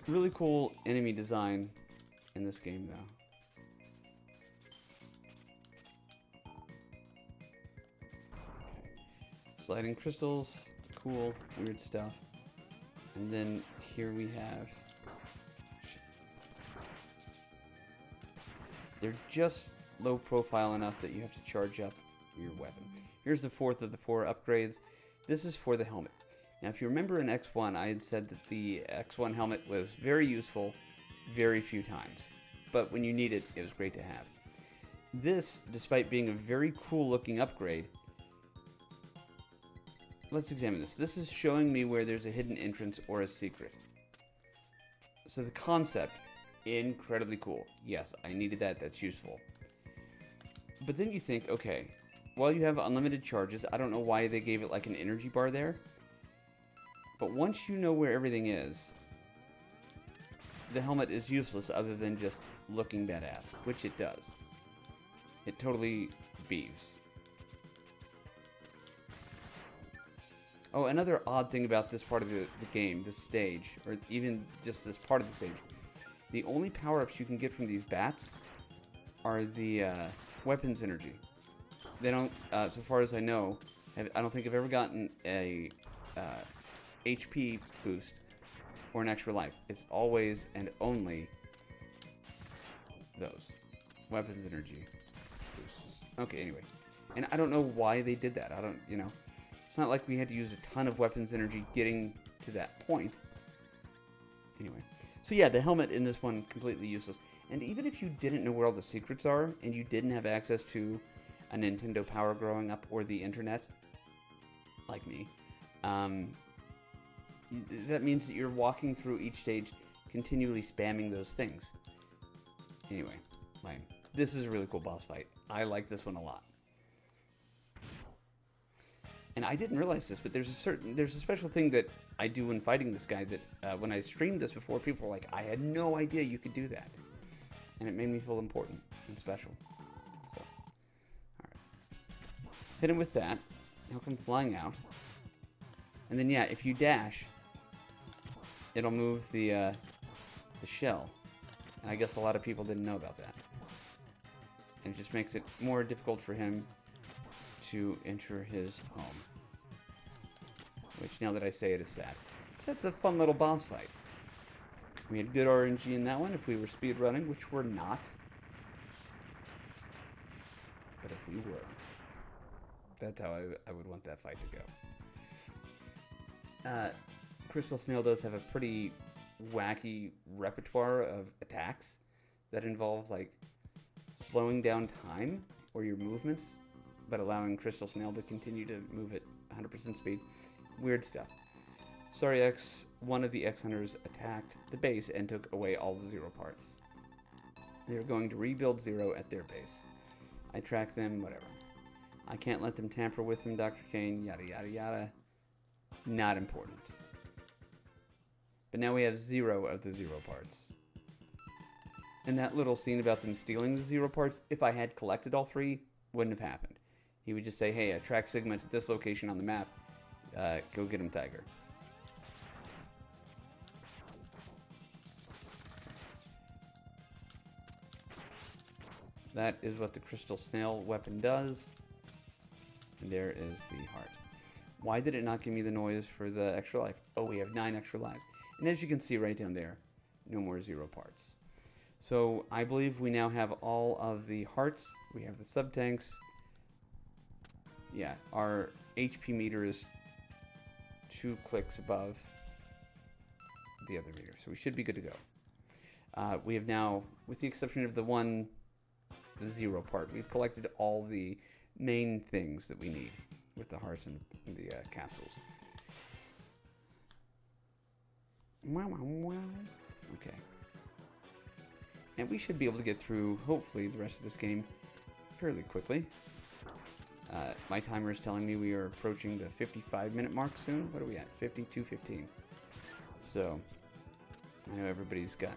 Really cool enemy design in this game, though. Sliding crystals, cool, weird stuff. And then here we have... They're just low profile enough that you have to charge up your weapon. Here's the 4th of the 4 upgrades. This is for the helmet. Now, if you remember in X1, I had said that the X1 helmet was very useful very few times. But when you need it, it was great to have. This, despite being a very cool looking upgrade, let's examine this. This is showing me where there's a hidden entrance or a secret. So the concept, incredibly cool. Yes, I needed that. That's useful. But then you think, okay, well, you have unlimited charges. I don't know why they gave it like an energy bar there. But once you know where everything is, the helmet is useless other than just looking badass, which it does. It totally beeves. Oh, another odd thing about this part of the game, this stage, or even just this part of the stage, the only power-ups you can get from these bats are the weapons energy. They don't, so far as I know, I don't think I've ever gotten a HP boost or an extra life. It's always and only those weapons energy boosts. Okay, anyway. And I don't know why they did that. I don't, you know. It's not like we had to use a ton of weapons energy getting to that point. Anyway. So yeah, the helmet in this one, completely useless. And even if you didn't know where all the secrets are, and you didn't have access to a Nintendo Power growing up, or the internet, like me, that means that you're walking through each stage, continually spamming those things. Anyway, lame. This is a really cool boss fight. I like this one a lot. And I didn't realize this, but there's a special thing that I do when fighting this guy that when I streamed this before, people were like, I had no idea you could do that. And it made me feel important and special. So, alright. Hit him with that. He'll come flying out. And then, yeah, if you dash, it'll move the shell. And I guess a lot of people didn't know about that. And it just makes it more difficult for him to enter his home. Which, now that I say it, is sad. That's a fun little boss fight. We had good RNG in that one if we were speedrunning, which we're not. But if we were, that's how I would want that fight to go. Crystal Snail does have a pretty wacky repertoire of attacks that involve, like, slowing down time or your movements, but allowing Crystal Snail to continue to move at 100% speed. Weird stuff. Sorry X, one of the X Hunters attacked the base and took away all the Zero parts. They're going to rebuild Zero at their base. I track them, whatever. I can't let them tamper with them, Dr. Kane, yada yada yada. Not important. But now we have 0 of the Zero parts. And that little scene about them stealing the Zero parts, if I had collected all 3, wouldn't have happened. He would just say, hey, I tracked Sigma to this location on the map. Go get him, Tiger. That is what the Crystal Snail weapon does. And there is the heart. Why did it not give me the noise for the extra life? Oh, we have 9 extra lives. And as you can see right down there, no more Zero parts. So I believe we now have all of the hearts. We have the sub-tanks. Yeah, our HP meter is 2 clicks above the other meter. So we should be good to go. We have now, with the exception of the Zero part, we've collected all the main things that we need with the hearts and the capsules. Okay. And we should be able to get through, hopefully, the rest of this game fairly quickly. My timer is telling me we are approaching the 55-minute mark soon. What are we at? 52:15. So, I know everybody's got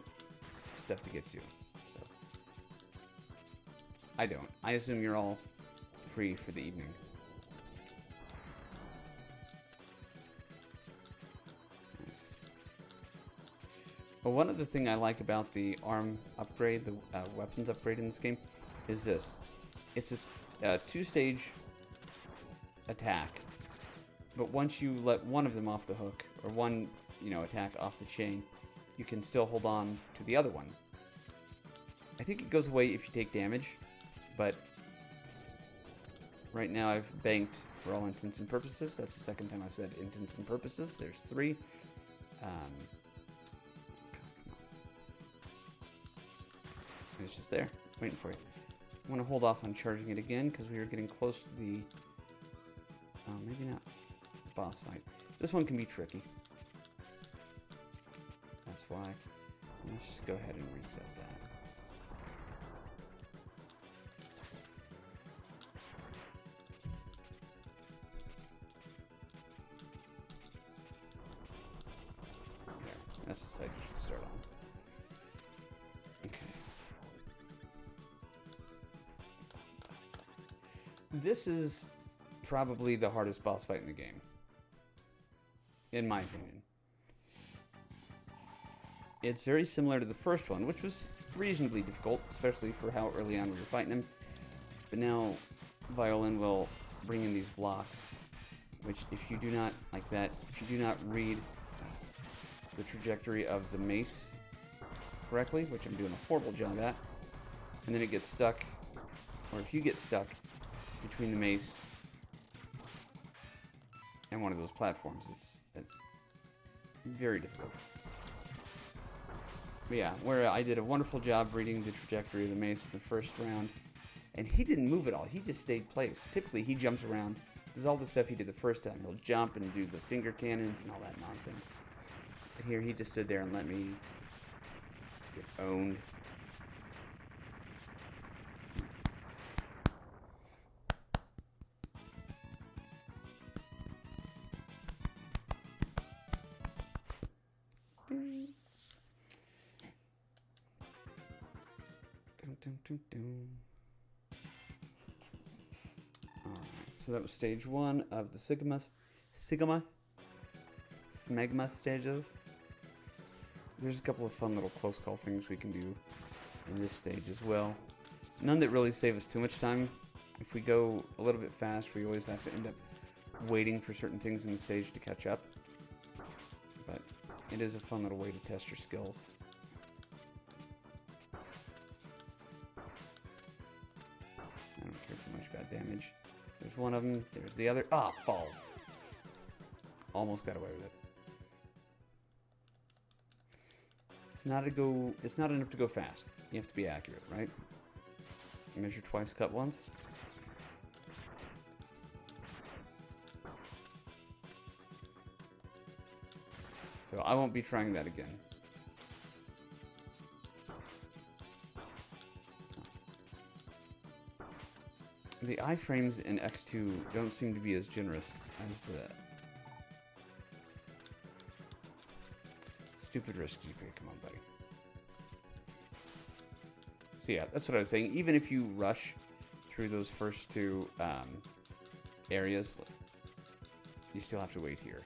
stuff to get to. So, I don't. I assume you're all free for the evening. But one other thing I like about the arm upgrade, the weapons upgrade in this game, is this. It's this 2-stage attack, but once you let one of them off the hook, or one, attack off the chain, you can still hold on to the other one. I think it goes away if you take damage, but right now I've banked for all intents and purposes. That's the second time I've said intents and purposes. There's 3. It's just there, waiting for you. I want to hold off on charging it again because we are getting close to the... Oh, maybe not. Boss fight. This one can be tricky. That's why. Let's just go ahead and reset that. There. That's the site you should start on. This is probably the hardest boss fight in the game, in my opinion. It's very similar to the first one, which was reasonably difficult, especially for how early on we were fighting him. But now, Violin will bring in these blocks, which if you do not, like that, if you do not read the trajectory of the mace correctly, which I'm doing a horrible job at, and then it gets stuck, or if you get stuck between the mace and one of those platforms, it's very difficult. But yeah, where I did a wonderful job reading the trajectory of the mace in the first round, and he didn't move at all. He just stayed placed. Typically, he jumps around. Does all the stuff he did the first time. He'll jump and do the finger cannons and all that nonsense. But here, he just stood there and let me get owned. Alright, so that was stage 1 of the Smegma stages. There's a couple of fun little close call things we can do in this stage as well. None that really save us too much time. If we go a little bit fast, we always have to end up waiting for certain things in the stage to catch up. But it is a fun little way to test your skills. I don't care too much about damage. There's one of them. There's the other. Ah, falls. Almost got away with it. It's not enough to go fast. You have to be accurate, right? Measure twice, cut once. So I won't be trying that again. The iframes in X2 don't seem to be as generous as the stupid risk GP. Come on, buddy. So yeah, that's what I was saying. Even if you rush through those first two areas, you still have to wait here.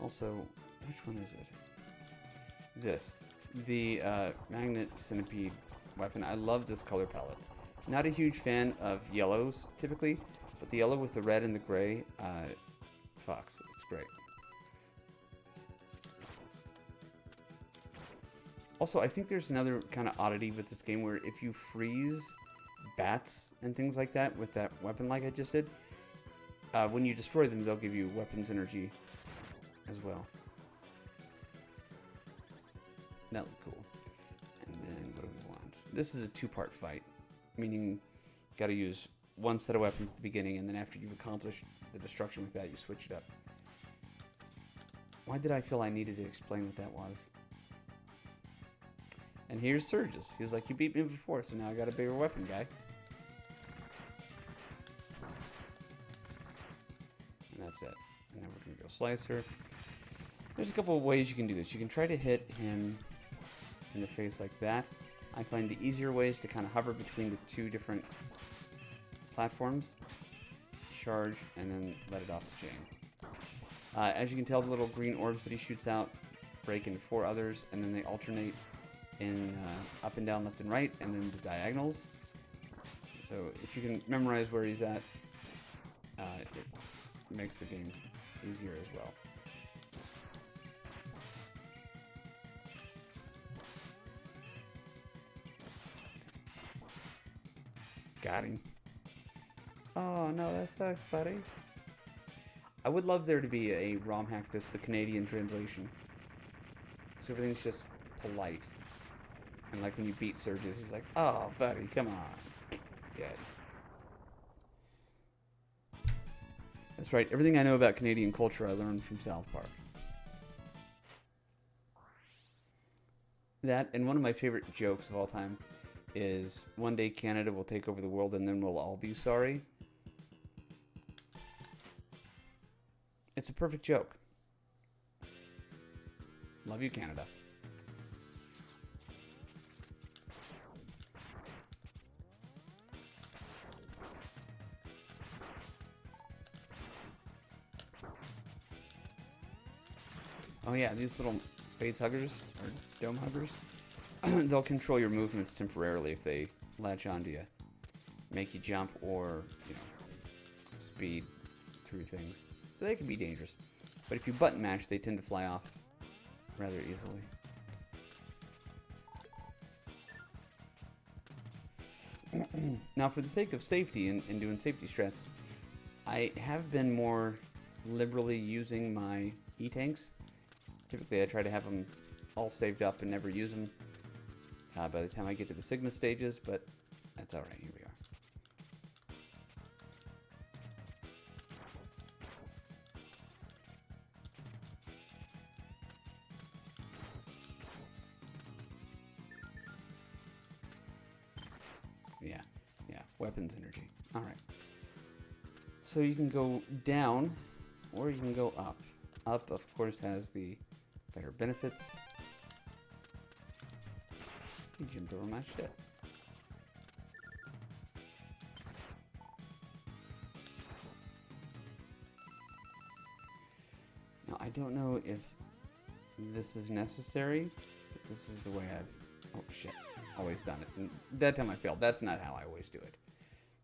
Also, which one is it? This. The Magnet Centipede weapon. I love this color palette. Not a huge fan of yellows, typically, but the yellow with the red and the gray, fucks. It's great. Also, I think there's another kind of oddity with this game where if you freeze bats and things like that with that weapon like I just did, when you destroy them, they'll give you weapons energy as well. That looked cool. And then what do we want? This is a two-part fight, meaning you got to use one set of weapons at the beginning, and then after you've accomplished the destruction with that, you switch it up. Why did I feel I needed to explain what that was? And here's Surges. He was like, you beat me before, so now I got a bigger weapon, guy. And that's it. And then we're going to go Slicer. There's a couple of ways you can do this. You can try to hit him in the face like that. I find the easier ways to kind of hover between the two different platforms. Charge, and then let it off the chain. As you can tell, the little green orbs that he shoots out break into 4 others, and then they alternate in up and down, left and right, and then the diagonals. So if you can memorize where he's at, it makes the game easier as well. Got him. Oh no, that sucks, buddy. I would love there to be a ROM hack that's the Canadian translation. So everything's just polite. And like when you beat Surges, he's like, oh, buddy, come on. Dead. That's right. Everything I know about Canadian culture, I learned from South Park. That, and one of my favorite jokes of all time is, one day Canada will take over the world and then we'll all be sorry. It's a perfect joke. Love you, Canada. Oh yeah, these little phase huggers, or dome huggers, they'll control your movements temporarily if they latch onto you. Make you jump or, you know, speed through things. So they can be dangerous. But if you button mash, they tend to fly off rather easily. Now, for the sake of safety and doing safety strats, I have been more liberally using my E-tanks. Typically, I try to have them all saved up and never use them by the time I get to the Sigma stages, but that's alright, here we are. Yeah, weapons energy. Alright. So you can go down, or you can go up. Up, of course, has the better benefits. He jumped over my shit. Now, I don't know if this is necessary, but this is the way I've, oh shit, always done it. And that time I failed. That's not how I always do it.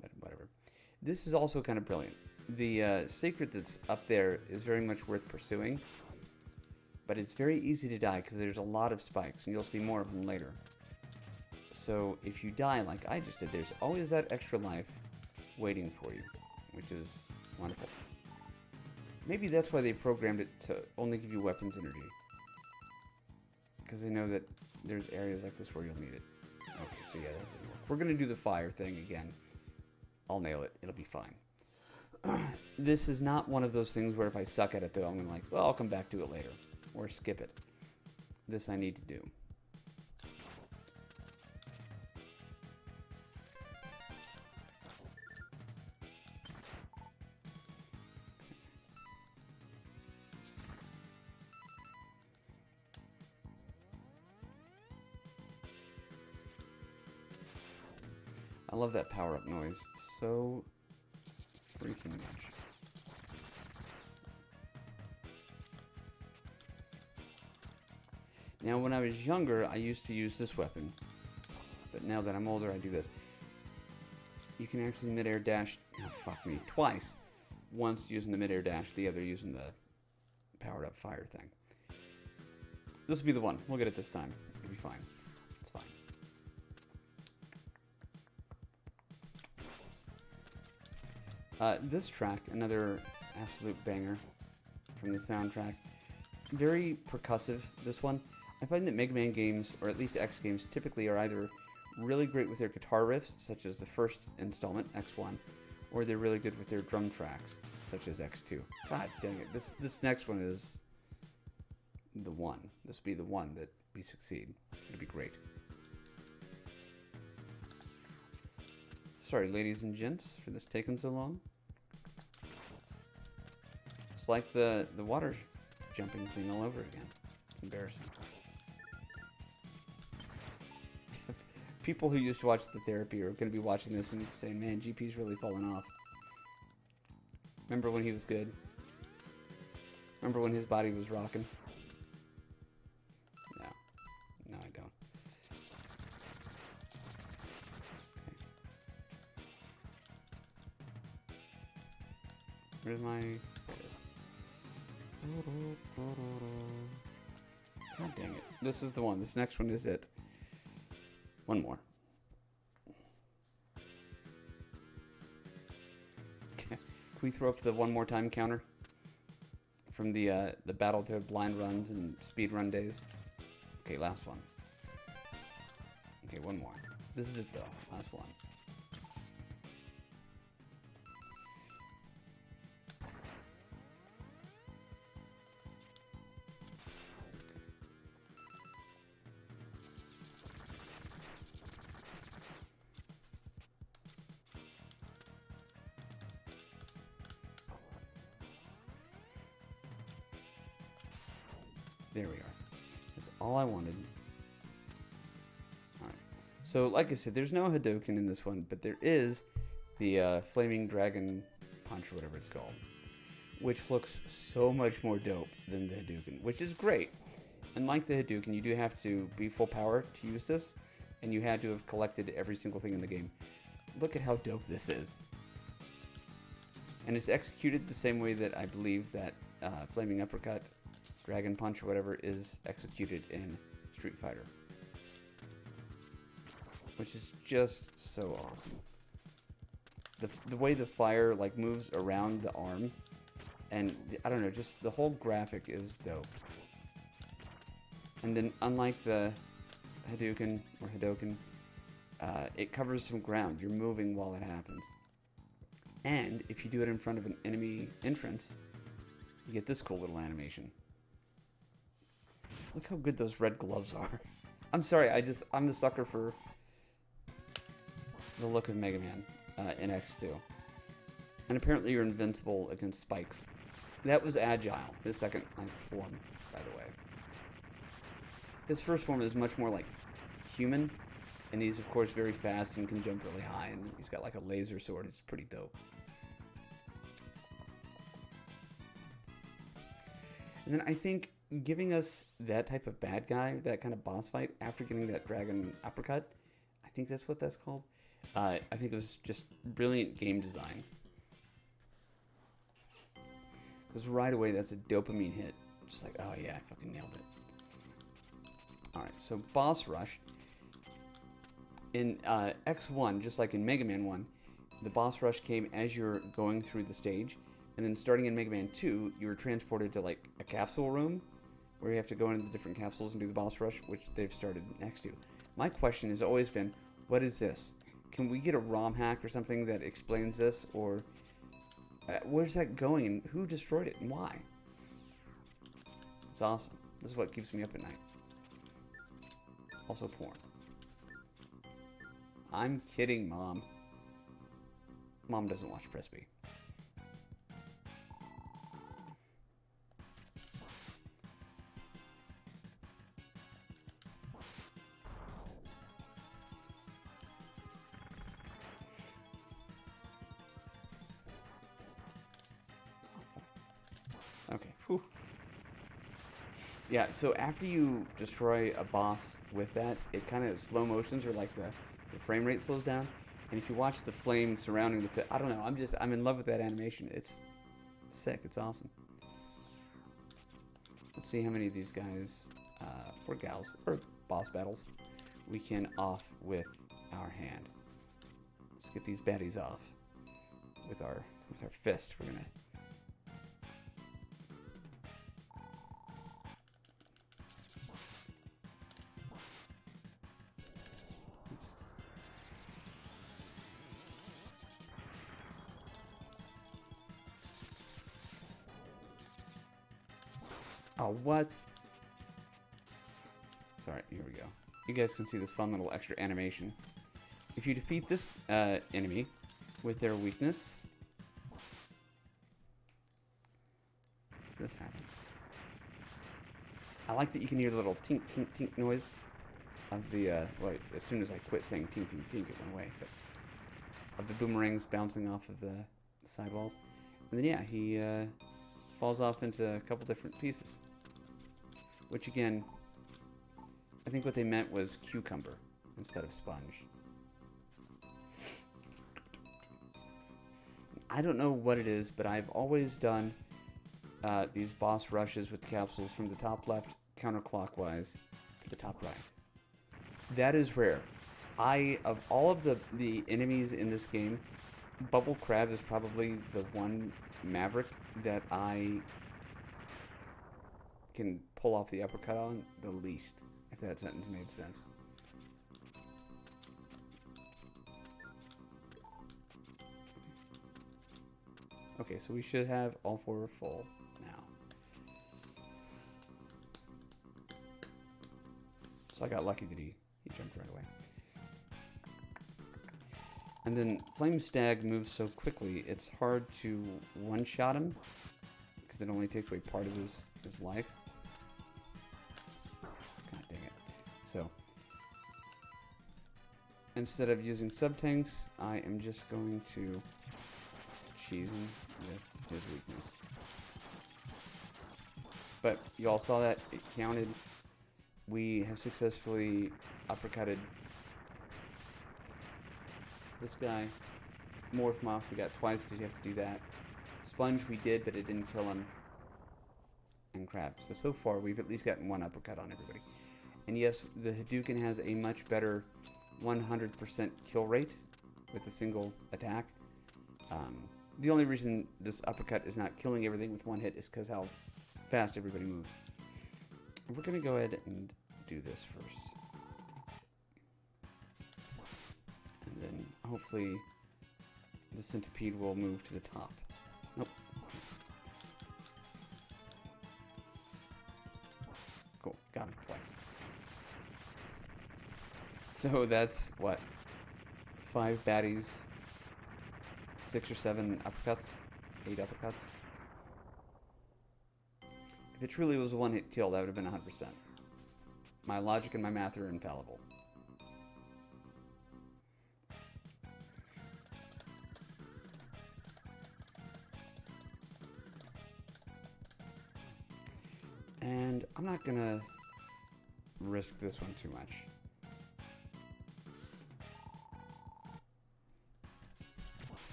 But whatever. This is also kind of brilliant. The secret that's up there is very much worth pursuing, but it's very easy to die because there's a lot of spikes, and you'll see more of them later. So if you die like I just did, there's always that extra life waiting for you, which is wonderful. Maybe that's why they programmed it to only give you weapons energy, because they know that there's areas like this where you'll need it. Okay, so yeah, that didn't work. We're going to do the fire thing again. I'll nail it. It'll be fine. This is not one of those things where if I suck at it, though, I'm going to like, well, I'll come back to it later. Or skip it. This I need to do. I love that power-up noise so freaking much. Now, when I was younger, I used to use this weapon, but now that I'm older, I do this. You can actually mid-air dash, oh, fuck me, twice. Once using the mid-air dash, the other using the powered-up fire thing. This will be the one. We'll get it this time. It'll be fine. It's fine. This track, another absolute banger from the soundtrack. Very percussive, this one. I find that Mega Man games, or at least X games, typically are either really great with their guitar riffs, such as the first installment, X1, or they're really good with their drum tracks, such as X2. God dang it, this next one is the one. This will be the one that we succeed. It'll be great. Sorry, ladies and gents, for this taking so long. It's like the water jumping clean all over again. It's embarrassing. People who used to watch the therapy are going to be watching this and saying, man, GP's really falling off. Remember when he was good? Remember when his body was rocking? No. No, I don't. Okay. Where's my... God dang it. This is the one. This next one is it. One more. Can we throw up the one more time counter? From the battle to blind runs and speed run days? Okay, last one. Okay, one more. This is it though. Last one. There we are. That's all I wanted. Alright. So, like I said, there's no Hadouken in this one, but there is the Flaming Dragon Punch, or whatever it's called, which looks so much more dope than the Hadouken, which is great. And like the Hadouken, you do have to be full power to use this, and you had to have collected every single thing in the game. Look at how dope this is. And it's executed the same way that I believe that Flaming Uppercut, Dragon Punch, or whatever, is executed in Street Fighter. Which is just so awesome. The way the fire like moves around the arm, and I don't know, just the whole graphic is dope. And then unlike the Hadouken, it covers some ground. You're moving while it happens. And if you do it in front of an enemy entrance, you get this cool little animation. Look how good those red gloves are. I'm sorry, I'm the sucker for the look of Mega Man in X2. And apparently you're invincible against spikes. That was Agile, his second form, by the way. His first form is much more like human, and he's of course very fast and can jump really high, and he's got like a laser sword. It's pretty dope. And then I think giving us that type of bad guy, that kind of boss fight, after getting that dragon uppercut, I think that's what that's called. I think it was just brilliant game design. Because right away, that's a dopamine hit. Just like, oh yeah, I fucking nailed it. Alright, so boss rush. In X1, just like in Mega Man 1, the boss rush came as you're going through the stage. And then starting in Mega Man 2, you were transported to like a capsule room where you have to go into the different capsules and do the boss rush, which they've started next to. My question has always been, what is this? Can we get a ROM hack or something that explains this? Or where's that going and who destroyed it and why? It's awesome. This is what keeps me up at night. Also porn. I'm kidding, Mom. Mom doesn't watch Press B. Okay. Whew. Yeah, so after you destroy a boss with that, it kind of slow motions or like the frame rate slows down. And if you watch the flame surrounding the I don't know, I'm in love with that animation. It's sick. It's awesome. Let's see how many of these guys or gals or boss battles we can off with our hand. Let's get these baddies off with our fist. We're gonna. Oh, what? Sorry, here we go. You guys can see this fun little extra animation. If you defeat this enemy with their weakness, this happens. I like that you can hear the little tink, tink, tink noise of the, well, as soon as I quit saying tink, tink, tink, it went away, but of the boomerangs bouncing off of the sidewalls. And then, yeah, he falls off into a couple different pieces. Which, again, I think what they meant was cucumber instead of sponge. I don't know what it is, but I've always done these boss rushes with capsules from the top left counterclockwise to the top right. That is rare. Of all of the enemies in this game, Bubble Crab is probably the one Maverick that I can pull off the uppercut on the least, if that sentence made sense. Okay, so we should have all four full now. So I got lucky that he jumped right away. And then Flame Stag moves so quickly, it's hard to one-shot him, because it only takes away part of his life. God dang it. So, instead of using sub-tanks, I am just going to cheese him with his weakness. But you all saw that, it counted. We have successfully uppercutted this guy. Morph Moth we got twice because you have to do that. Sponge we did, but it didn't kill him. And Crab. So far we've at least gotten one uppercut on everybody. And yes, the Hadouken has a much better 100% kill rate with a single attack. The only reason this uppercut is not killing everything with one hit is because how fast everybody moves. We're going to go ahead and do this first. And then hopefully the centipede will move to the top. Nope. Cool. Got him twice. So that's what? 5 baddies, 6 or 7 uppercuts, 8 uppercuts. If it truly was a one-hit kill, that would have been 100%. My logic and my math are infallible. And I'm not gonna risk this one too much.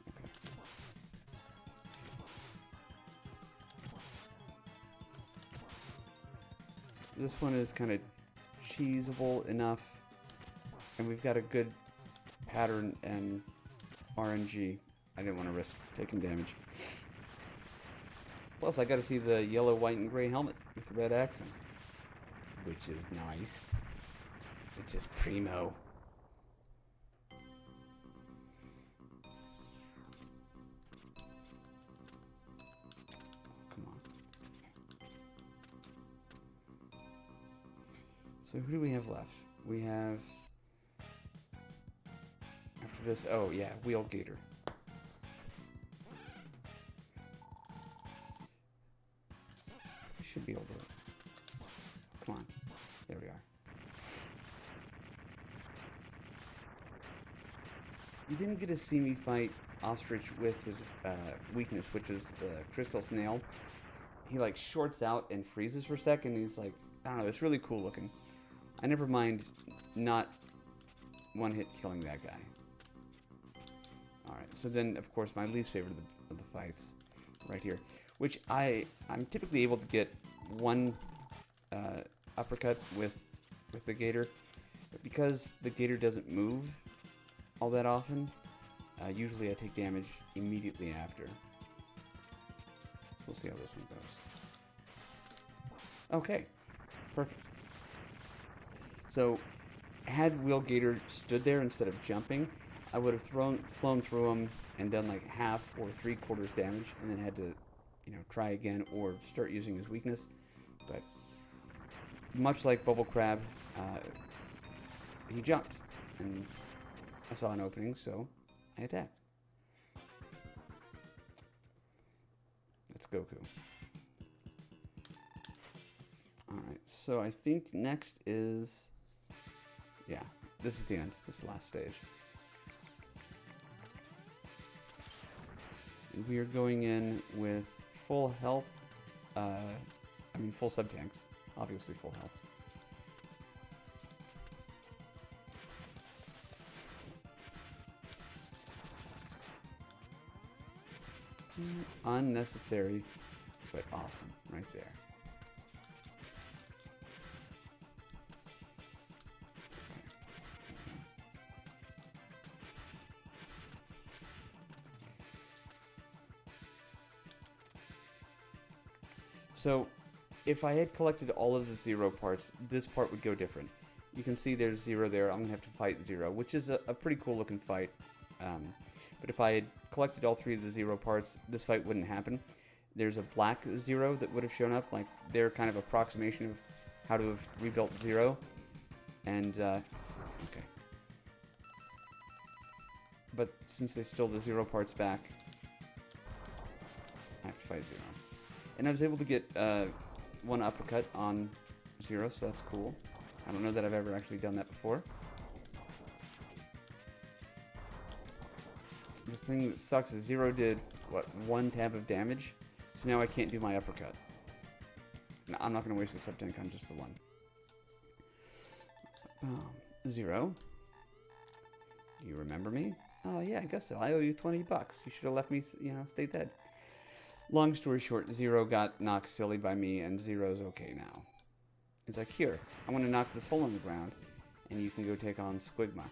Okay. This one is kind of cheesable enough, and we've got a good pattern and RNG. I didn't want to risk taking damage. Plus, I got to see the yellow, white, and gray helmet with the red accents, which is nice. Which is primo. Come on. So who do we have left? We have, after this, oh yeah, Wheel Gator. We should be able to, come on, there we are. You didn't get to see me fight Ostrich with his weakness, which is the Crystal Snail. He like shorts out and freezes for a second, and he's like, I don't know, it's really cool looking. I never mind not one hit killing that guy. Alright, so then of course my least favorite of the fights right here, which I'm typically able to get one uppercut with the Gator, but because the Gator doesn't move all that often, usually I take damage immediately after. We'll see how this one goes. Okay, perfect. So, had Wheel Gator stood there instead of jumping, I would have flown through him and done like half or 3/4 damage, and then had to, try again or start using his weakness. But much like Bubble Crab, he jumped, and I saw an opening, so I attacked. That's Goku. Alright, so I think next is... yeah, this is the end. This is the last stage. And we are going in with full health. Full sub-tanks. Obviously full health. Unnecessary, but awesome right there. So, if I had collected all of the Zero parts, this part would go different. You can see there's Zero there. I'm going to have to fight Zero, which is a pretty cool looking fight. But if I had collected all 3 of the Zero parts, this fight wouldn't happen. There's a black Zero that would have shown up, like their kind of approximation of how to have rebuilt Zero. And, okay. But since they stole the Zero parts back, I have to fight Zero. And I was able to get one uppercut on Zero, so that's cool. I don't know that I've ever actually done that before. The thing that sucks is Zero did, 1 tab of damage? So now I can't do my uppercut. No, I'm not going to waste a sub-tank on just the one. Zero. Do you remember me? Oh yeah, I guess so. I owe you $20. You should have left me, stay dead. Long story short, Zero got knocked silly by me, and Zero's okay now. It's like, here, I want to knock this hole in the ground, and you can go take on Squigma.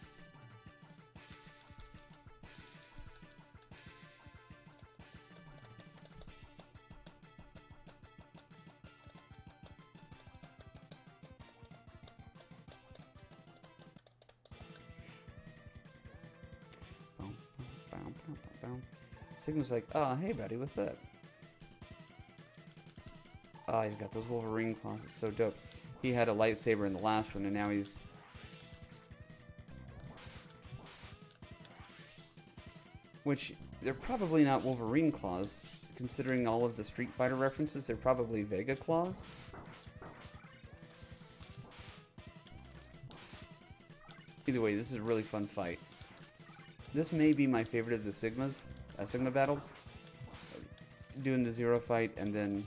Sigma's like, oh, hey, buddy, what's up? Oh, he's got those Wolverine claws. It's so dope. He had a lightsaber in the last one, and now he's... which, they're probably not Wolverine claws. Considering all of the Street Fighter references, they're probably Vega claws. Either way, this is a really fun fight. This may be my favorite of the Sigma battles. doing the Zero fight and then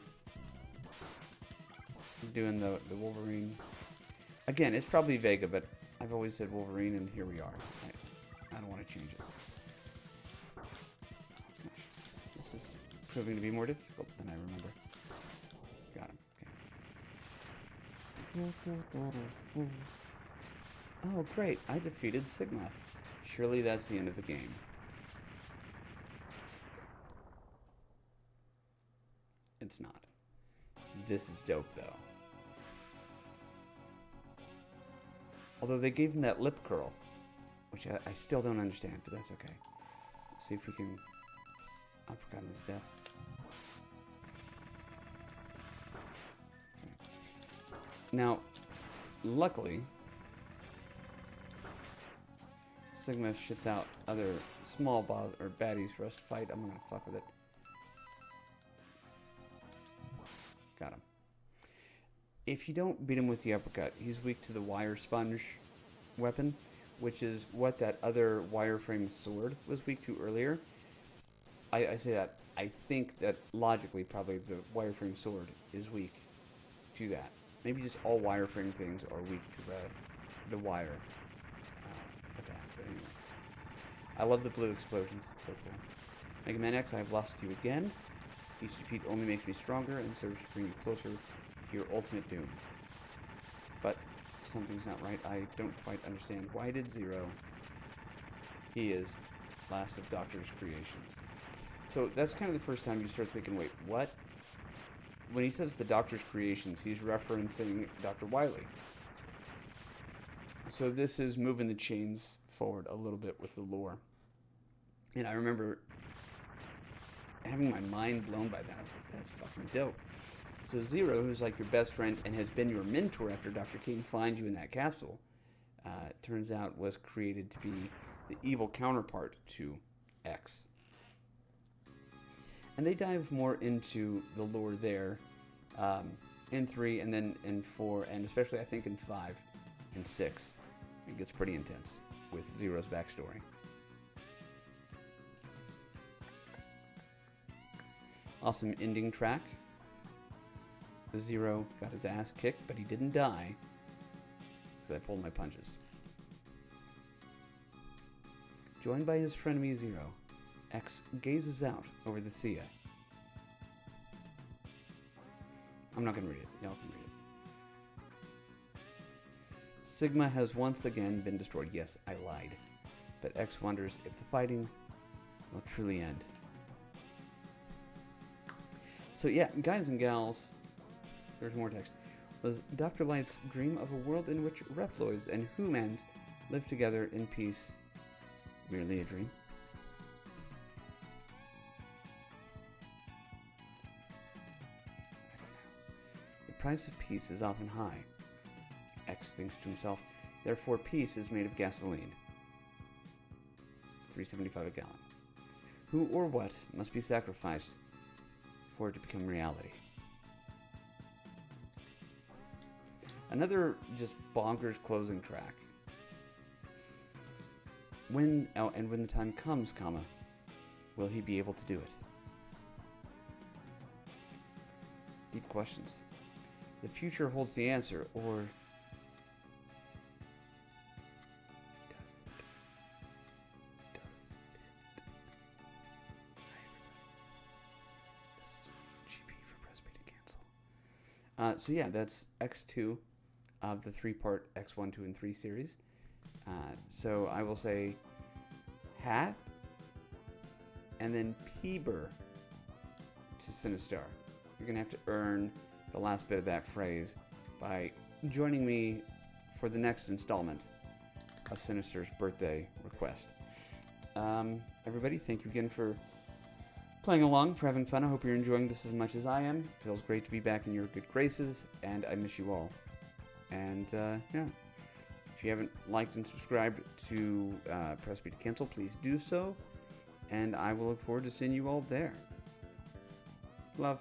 doing the Wolverine. Again, it's probably Vega, but I've always said Wolverine, and here we are. I don't want to change it. This is proving to be more difficult than I remember. Got him. Okay. Oh, great. I defeated Sigma. Surely that's the end of the game. It's not. This is dope, though. Although they gave him that lip curl, which I still don't understand, but that's okay. Let's see if we can uppercut him to death. Now, luckily, Sigma shits out other small baddies for us to fight. I'm gonna fuck with it. Got him. If you don't beat him with the uppercut, he's weak to the wire sponge weapon, which is what that other wireframe sword was weak to earlier. I say that. I think that logically, probably the wireframe sword is weak to that. Maybe just all wireframe things are weak to the wire attack. But anyway, I love the blue explosions. It's so cool. Mega Man X, I've lost you again. Each defeat only makes me stronger and serves to bring you closer to your ultimate doom. But something's not right. I don't quite understand. Why did Zero? He is last of Doctor's creations. So that's kind of the first time you start thinking, wait, what? When he says the Doctor's creations, he's referencing Dr. Wily. So this is moving the chains forward a little bit with the lore. And I remember having my mind blown by that. I was like, that's fucking dope. So Zero, who's like your best friend and has been your mentor after Dr. King finds you in that capsule, turns out was created to be the evil counterpart to X. And they dive more into the lore there in 3 and then in 4, and especially I think in 5 and 6. It gets pretty intense with Zero's backstory. Awesome ending track. Zero got his ass kicked, but he didn't die because I pulled my punches. Joined by his frenemy Zero, X gazes out over the sea. I'm not going to read it. Y'all can read it. Sigma has once again been destroyed. Yes, I lied. But X wonders if the fighting will truly end. So yeah, guys and gals, there's more text. Was Dr. Light's dream of a world in which Reploids and humans live together in peace merely a dream? I don't know. The price of peace is often high. X thinks to himself, therefore peace is made of gasoline. $3.75 a gallon. Who or what must be sacrificed for it to become reality? Another just bonkers closing track. When the time comes, comma, will he be able to do it? Deep questions. The future holds the answer, or so yeah, that's X2 of the 3-part X1, 2, and 3 series. So I will say Hap and then Peeber to Sinistar. You're going to have to earn the last bit of that phrase by joining me for the next installment of Sinistar's birthday request. Everybody, thank you again for playing along, for having fun. I hope you're enjoying this as much as I am. It feels great to be back in your good graces, and I miss you all. And yeah, if you haven't liked and subscribed to Press B to Cancel, please do so. And I will look forward to seeing you all there. Love.